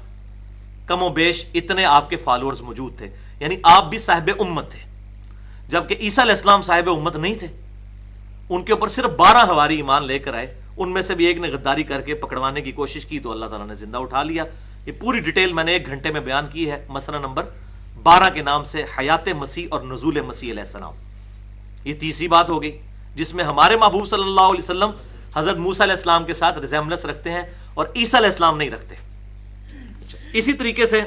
Speaker 1: کم و بیش اتنے آپ کے فالوورز موجود تھے، یعنی آپ بھی صاحب امت تھے، جبکہ عیسیٰ علیہ السلام صاحب امت نہیں تھے۔ ان کے اوپر صرف 12 حواری ایمان لے کر آئے، ان میں سے بھی ایک نے غداری کر کے پکڑوانے کی کوشش کی تو اللہ تعالیٰ نے زندہ اٹھا لیا۔ یہ پوری ڈیٹیل میں نے 1 گھنٹے میں بیان کی ہے، مسئلہ نمبر 12 کے نام سے حیات مسیح اور نزول مسیح علیہ السلام۔ یہ تیسری بات ہو گئی جس میں ہمارے محبوب صلی اللہ علیہ وسلم حضرت موسیٰ علیہ السلام کے ساتھ ریزیمبلنس رکھتے ہیں اور عیسیٰ علیہ السلام نہیں رکھتے۔ اسی طریقے سے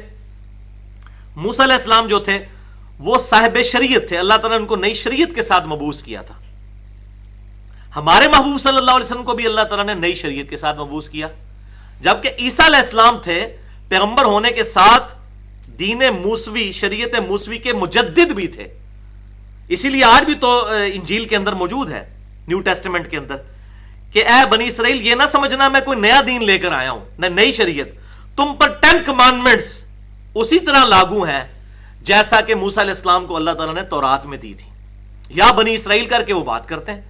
Speaker 1: موسیٰ علیہ السلام جو تھے وہ صاحب شریعت تھے، اللہ تعالیٰ نے ان کو نئی شریعت کے ساتھ مبعوث کیا تھا۔ ہمارے محبوب صلی اللہ علیہ وسلم کو بھی اللہ تعالیٰ نے نئی شریعت کے ساتھ مبعوث کیا، جبکہ عیسیٰ علیہ السلام تھے پیغمبر ہونے کے ساتھ دین موسوی، شریعت موسوی کے مجدد بھی تھے۔ اسی لیے آج بھی تو انجیل کے اندر موجود ہے، نیو ٹیسٹمنٹ کے اندر، کہ اے بنی اسرائیل یہ نہ سمجھنا میں کوئی نیا دین لے کر آیا ہوں، نہ نئی شریعت، تم پر 10 کمانڈمنٹس اسی طرح لاگو ہیں جیسا کہ موسیٰ علیہ السلام کو اللہ تعالیٰ نے تورات میں دی تھی۔ یا بنی اسرائیل کر کے وہ بات کرتے ہیں،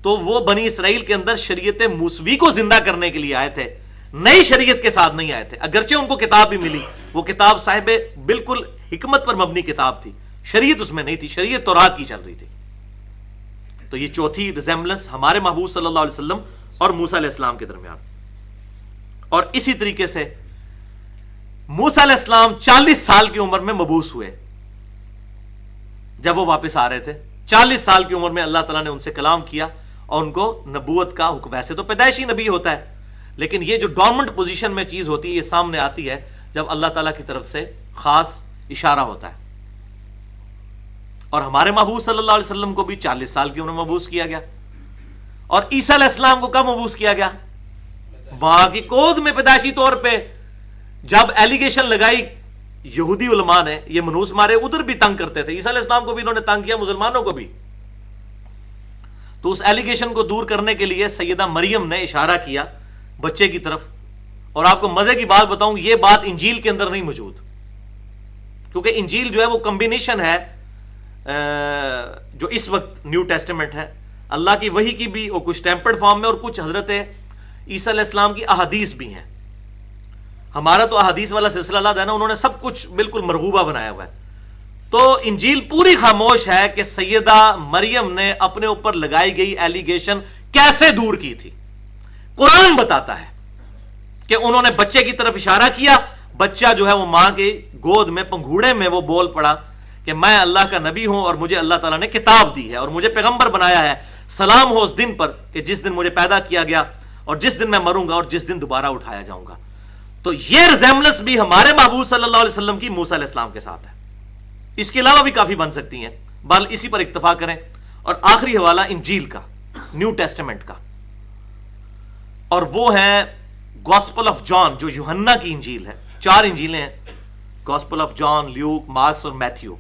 Speaker 1: تو وہ بنی اسرائیل کے اندر شریعت موسوی کو زندہ کرنے کے لیے آئے تھے، نئی شریعت کے ساتھ نہیں آئے تھے۔ اگرچہ ان کو کتاب بھی ملی، وہ کتاب صاحب بالکل حکمت پر مبنی کتاب تھی، شریعت اس میں نہیں تھی، شریعت تورات کی چل رہی تھی۔ تو یہ چوتھی ریزیمبلنس ہمارے محبوب صلی اللہ علیہ وسلم اور موسیٰ علیہ السلام کے درمیان۔ اور اسی طریقے سے موسیٰ علیہ السلام 40 سال کی عمر میں مبعوث ہوئے، جب وہ واپس آ رہے تھے 40 سال کی عمر میں اللہ تعالیٰ نے ان سے کلام کیا اور ان کو نبوت کا حکم، ویسے تو پیدائشی نبی ہوتا ہے، لیکن یہ جو ڈورمنٹ پوزیشن میں چیز ہوتی ہے یہ سامنے آتی ہے جب اللہ تعالیٰ کی طرف سے خاص اشارہ ہوتا ہے۔ اور ہمارے محبوب صلی اللہ علیہ وسلم کو بھی 40 سال کی عمر میں مبعوث کیا گیا، اور عیسیٰ علیہ السلام کو کب مبعوث کیا گیا؟ ماں کی گود میں پیدائشی طور پہ۔ جب ایلیگیشن لگائی یہودی علماء نے، یہ منوس مارے ادھر بھی تنگ کرتے تھے، عیسیٰ علیہ السلام کو بھی انہوں نے تنگ کیا، مسلمانوں کو بھی، تو اس ایلیگیشن کو دور کرنے کے لیے سیدہ مریم نے اشارہ کیا بچے کی طرف۔ اور آپ کو مزے کی بات بتاؤں، یہ بات انجیل کے اندر نہیں موجود، کیونکہ انجیل جو ہے وہ کمبینیشن ہے جو اس وقت نیو ٹیسٹمنٹ ہے، اللہ کی وحی کی بھی، اور کچھ ٹیمپرڈ فارم میں، اور کچھ حضرت عیسیٰ علیہ السلام کی احادیث بھی ہیں۔ ہمارا تو احادیث والا سلسلہ اللہ ہے نا، انہوں نے سب کچھ بالکل مرغوبہ بنایا ہوا ہے۔ تو انجیل پوری خاموش ہے کہ سیدہ مریم نے اپنے اوپر لگائی گئی ایلیگیشن کیسے دور کی تھی۔ قرآن بتاتا ہے کہ انہوں نے بچے کی طرف اشارہ کیا، بچہ جو ہے وہ ماں کی گود میں پنگھوڑے میں وہ بول پڑا کہ میں اللہ کا نبی ہوں اور مجھے اللہ تعالیٰ نے کتاب دی ہے اور مجھے پیغمبر بنایا ہے، سلام ہو اس دن پر کہ جس دن مجھے پیدا کیا گیا اور جس دن میں مروں گا اور جس دن دوبارہ اٹھایا جاؤں گا۔ تو یہ ریزیمبلنس بھی ہمارے محبوب صلی اللہ علیہ وسلم کی موسیٰ علیہ السلام کے ساتھ ہے۔ اس کے علاوہ بھی کافی بن سکتی ہیں، بل اسی پر اکتفا کریں۔ اور آخری حوالہ انجیل کا، نیو ٹیسٹمنٹ کا، اور وہ ہے گاسپل آف جان، جو یوحنا کی انجیل ہے۔ 4 انجیلیں ہیں، gospel of John, Luke, Marks اور میتھیو۔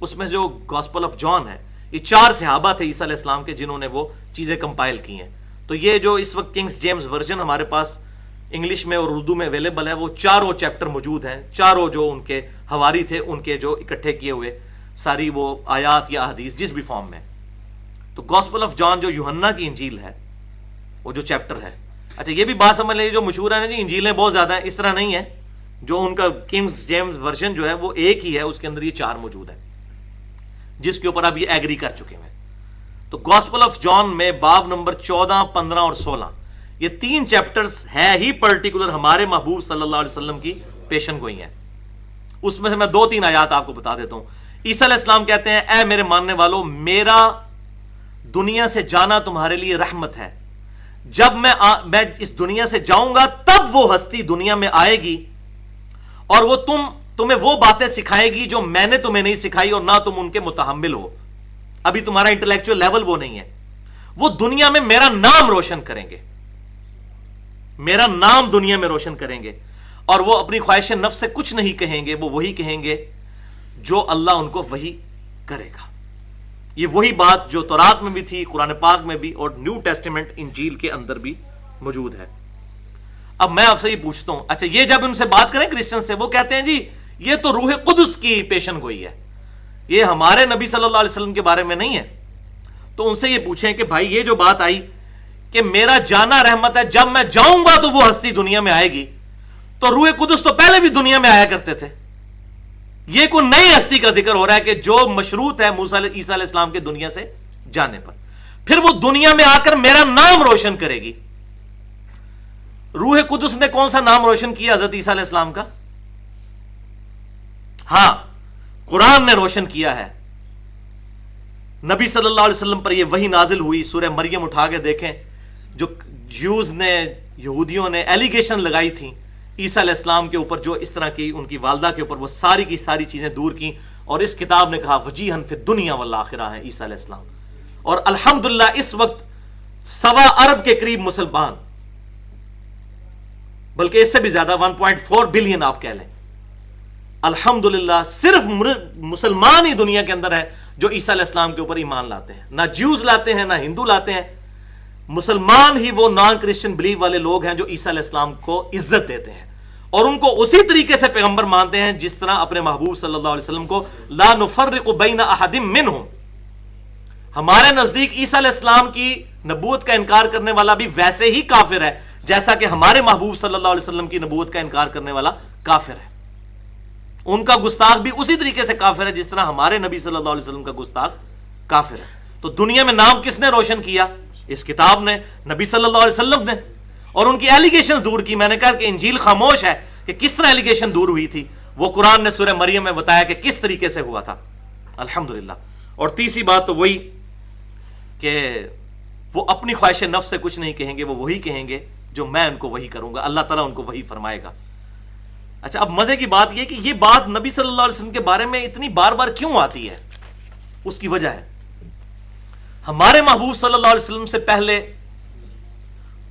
Speaker 1: اس میں جو گاسپل آف جان ہے، یہ 4 صحابہ تھے عیسیٰ علیہ السلام کے جنہوں نے وہ چیزیں کمپائل کی ہیں۔ تو یہ جو اس وقت کنگز جیمز ورژن ہمارے پاس انگلش میں اور اردو میں اویلیبل ہے، وہ چاروں چیپٹر موجود ہیں، چاروں جو ان کے حواری تھے ان کے جو اکٹھے کیے ہوئے ساری وہ آیات یا حدیث جس بھی فارم میں. تو گاسپل آف جان جو یوحنا کی انجیل ہے وہ جو چیپٹر ہے. اچھا یہ بھی بات سمجھ لیجیے جو مشہور ہے نا جی انجیلیں بہت زیادہ ہیں، اس طرح نہیں ہے. جو ان کا کنگز جیمز ورژن جو ہے وہ ایک ہی ہے، اس کے اندر یہ 4 موجود ہے جس کے اوپر اب یہ ایگری کر چکے ہیں. تو گاسپل آف جان میں باب نمبر 14، 15 اور 16 یہ 3 چیپٹرز ہے ہی پرٹیکولر ہمارے محبوب صلی اللہ علیہ وسلم کی پیشن گوئی ہیں. اس میں سے میں 2-3 آیات آپ کو بتا دیتا ہوں. عیسیٰ علیہ السلام کہتے ہیں اے میرے ماننے والوں، میرا دنیا سے جانا تمہارے لیے رحمت ہے. جب میں اس دنیا سے جاؤں گا تب وہ ہستی دنیا میں آئے گی اور وہ تمہیں وہ باتیں سکھائے گی جو میں نے تمہیں نہیں سکھائی اور نہ تم ان کے متحمل ہو. ابھی تمہارا انٹلیکچوئل لیول وہ نہیں ہے. وہ دنیا میں میرا نام روشن کریں گے، میرا نام دنیا میں روشن کریں گے، اور وہ اپنی خواہش نفس سے کچھ نہیں کہیں گے، وہ وہی کہیں گے جو اللہ ان کو وہی کرے گا. یہ وہی بات جو تورات میں بھی تھی، قرآن پاک میں بھی، اور نیو ٹیسٹیمنٹ انجیل کے اندر بھی موجود ہے. اب میں آپ سے یہ پوچھتا ہوں، اچھا یہ جب ان سے بات کریں کرسچن سے، وہ کہتے ہیں جی یہ تو روح قدس کی پیشن گوئی ہے، یہ ہمارے نبی صلی اللہ علیہ وسلم کے بارے میں نہیں ہے. تو ان سے یہ پوچھیں کہ بھائی یہ جو بات آئی کہ میرا جانا رحمت ہے، جب میں جاؤں گا تو وہ ہستی دنیا میں آئے گی، تو روح قدس تو پہلے بھی دنیا میں آیا کرتے تھے. یہ کوئی نئی ہستی کا ذکر ہو رہا ہے کہ جو مشروط ہے عیسیٰ علیہ السلام کے دنیا سے جانے پر، پھر وہ دنیا میں آ کر میرا نام روشن کرے گی. روح قدس نے کون سا نام روشن کیا حضرت عیسیٰ علیہ السلام کا؟ ہاں قرآن نے روشن کیا ہے. نبی صلی اللہ علیہ وسلم پر یہ وحی نازل ہوئی. سورہ مریم اٹھا کے دیکھیں، جو جیوز نے، یہودیوں نے ایلیگیشن لگائی تھیں عیسیٰ علیہ السلام کے اوپر، جو اس طرح کی ان کی والدہ کے اوپر، وہ ساری کی ساری چیزیں دور کی. اور اس کتاب نے کہا وجیہن فی الدنیا والآخرہ ہے عیسیٰ علیہ السلام. اور الحمدللہ اس وقت 1.25 ارب کے قریب مسلمان، بلکہ اس سے بھی زیادہ 1.4 بلین آپ کہہ لیں، الحمدللہ صرف مسلمان ہی دنیا کے اندر ہے جو عیسیٰ علیہ السلام کے اوپر ایمان لاتے ہیں. نہ جیوز لاتے ہیں، نہ ہندو لاتے ہیں. مسلمان ہی وہ نان کرسچن بلیو والے لوگ ہیں جو عیسیٰ علیہ السلام کو عزت دیتے ہیں اور ان کو اسی طریقے سے پیغمبر مانتے ہیں جس طرح اپنے محبوب صلی اللہ علیہ وسلم کو لا نفرق بین احد منہم. ہمارے نزدیک عیسیٰ علیہ السلام کی نبوت کا انکار کرنے والا بھی ویسے ہی کافر ہے جیسا کہ ہمارے محبوب صلی اللہ علیہ وسلم کی نبوت کا انکار کرنے والا کافر ہے. ان کا گستاخ بھی اسی طریقے سے کافر ہے جس طرح ہمارے نبی صلی اللہ علیہ وسلم کا گستاخ کافر ہے. تو دنیا میں نام کس نے روشن کیا؟ اس کتاب نے، نبی صلی اللہ علیہ وسلم نے. اور ان کی ایلیگیشن دور کی. میں نے کہا کہ انجیل خاموش ہے کہ کس طرح ایلیگیشن دور ہوئی تھی، وہ قرآن نے سورہ مریم میں بتایا کہ کس طریقے سے ہوا تھا. الحمدللہ. اور تیسری بات تو وہی کہ وہ اپنی خواہش نفس سے کچھ نہیں کہیں گے، وہ وہی کہیں گے جو میں ان کو وہی کروں گا، اللہ تعالیٰ ان کو وہی فرمائے گا. اچھا اب مزے کی بات یہ کہ یہ بات نبی صلی اللہ علیہ وسلم کے بارے میں اتنی بار بار کیوں آتی ہے؟ اس کی وجہ ہے ہمارے محبوب صلی اللہ علیہ وسلم سے پہلے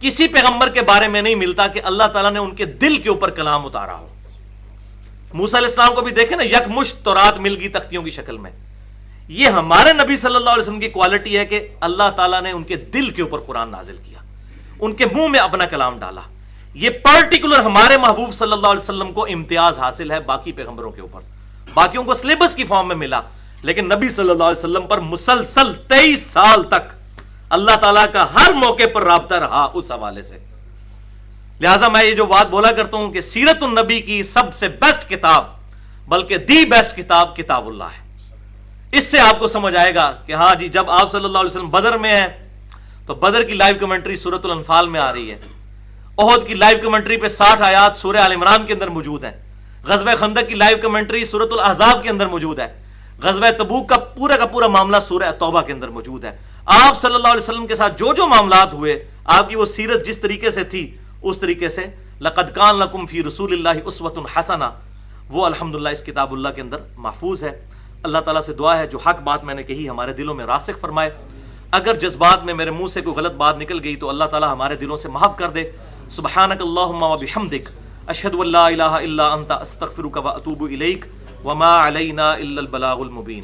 Speaker 1: کسی پیغمبر کے بارے میں نہیں ملتا کہ اللہ تعالیٰ نے ان کے دل کے اوپر کلام اتارا ہو. موسیٰ علیہ السلام کو بھی دیکھیں نا، یکمشت تورات مل گئی تختیوں کی شکل میں. یہ ہمارے نبی صلی اللہ علیہ وسلم کی کوالٹی ہے کہ اللہ تعالیٰ نے ان کے دل کے اوپر قرآن نازل کیا، ان کے منہ میں اپنا کلام ڈالا. یہ پرٹیکولر ہمارے محبوب صلی اللہ علیہ وسلم کو امتیاز حاصل ہے باقی پیغمبروں کے اوپر. باقیوں کو سلیبس کی فارم میں ملا، لیکن نبی صلی اللہ علیہ وسلم پر مسلسل 23 سال تک اللہ تعالیٰ کا ہر موقع پر رابطہ رہا اس حوالے سے. لہٰذا میں یہ جو بات بولا کرتا ہوں کہ سیرت النبی کی سب سے بیسٹ کتاب، بلکہ دی بیسٹ کتاب، کتاب اللہ ہے. اس سے آپ کو سمجھ آئے گا کہ ہاں جی جب آپ صلی اللہ علیہ وسلم بدر میں ہیں تو بدر کی لائیو کمنٹری سورۃ الانفال میں آ رہی ہے. احد کی لائیو کمنٹری پہ 60 آیات سورہ آل عمران کے اندر موجود ہیں. غزوہ خندق کی لائیو کمنٹری سورۃ الاحزاب کے اندر موجود ہے. غزوہ تبوک کا پورا معاملہ سورہ توبہ کے اندر موجود ہے. آپ صلی اللہ علیہ وسلم کے ساتھ جو جو معاملات ہوئے، آپ کی وہ سیرت جس طریقے سے تھی اس طریقے سے لقد کان لکم فی رسول اللہ اسوۃ حسنہ، وہ الحمدللہ اس کتاب اللہ کے اندر محفوظ ہے. اللہ تعالیٰ سے دعا ہے جو حق بات میں نے کہی ہمارے دلوں میں راسخ فرمائے. اگر جذبات میں میرے منہ سے کوئی غلط بات نکل گئی تو اللہ تعالیٰ ہمارے دلوں سے معاف کر دے. سبحانک اللہم و بحمدک، اشہد ان لا الہ الا انت، استغفرک و اتوب الیک، وما علینا الا البلاغ المبین.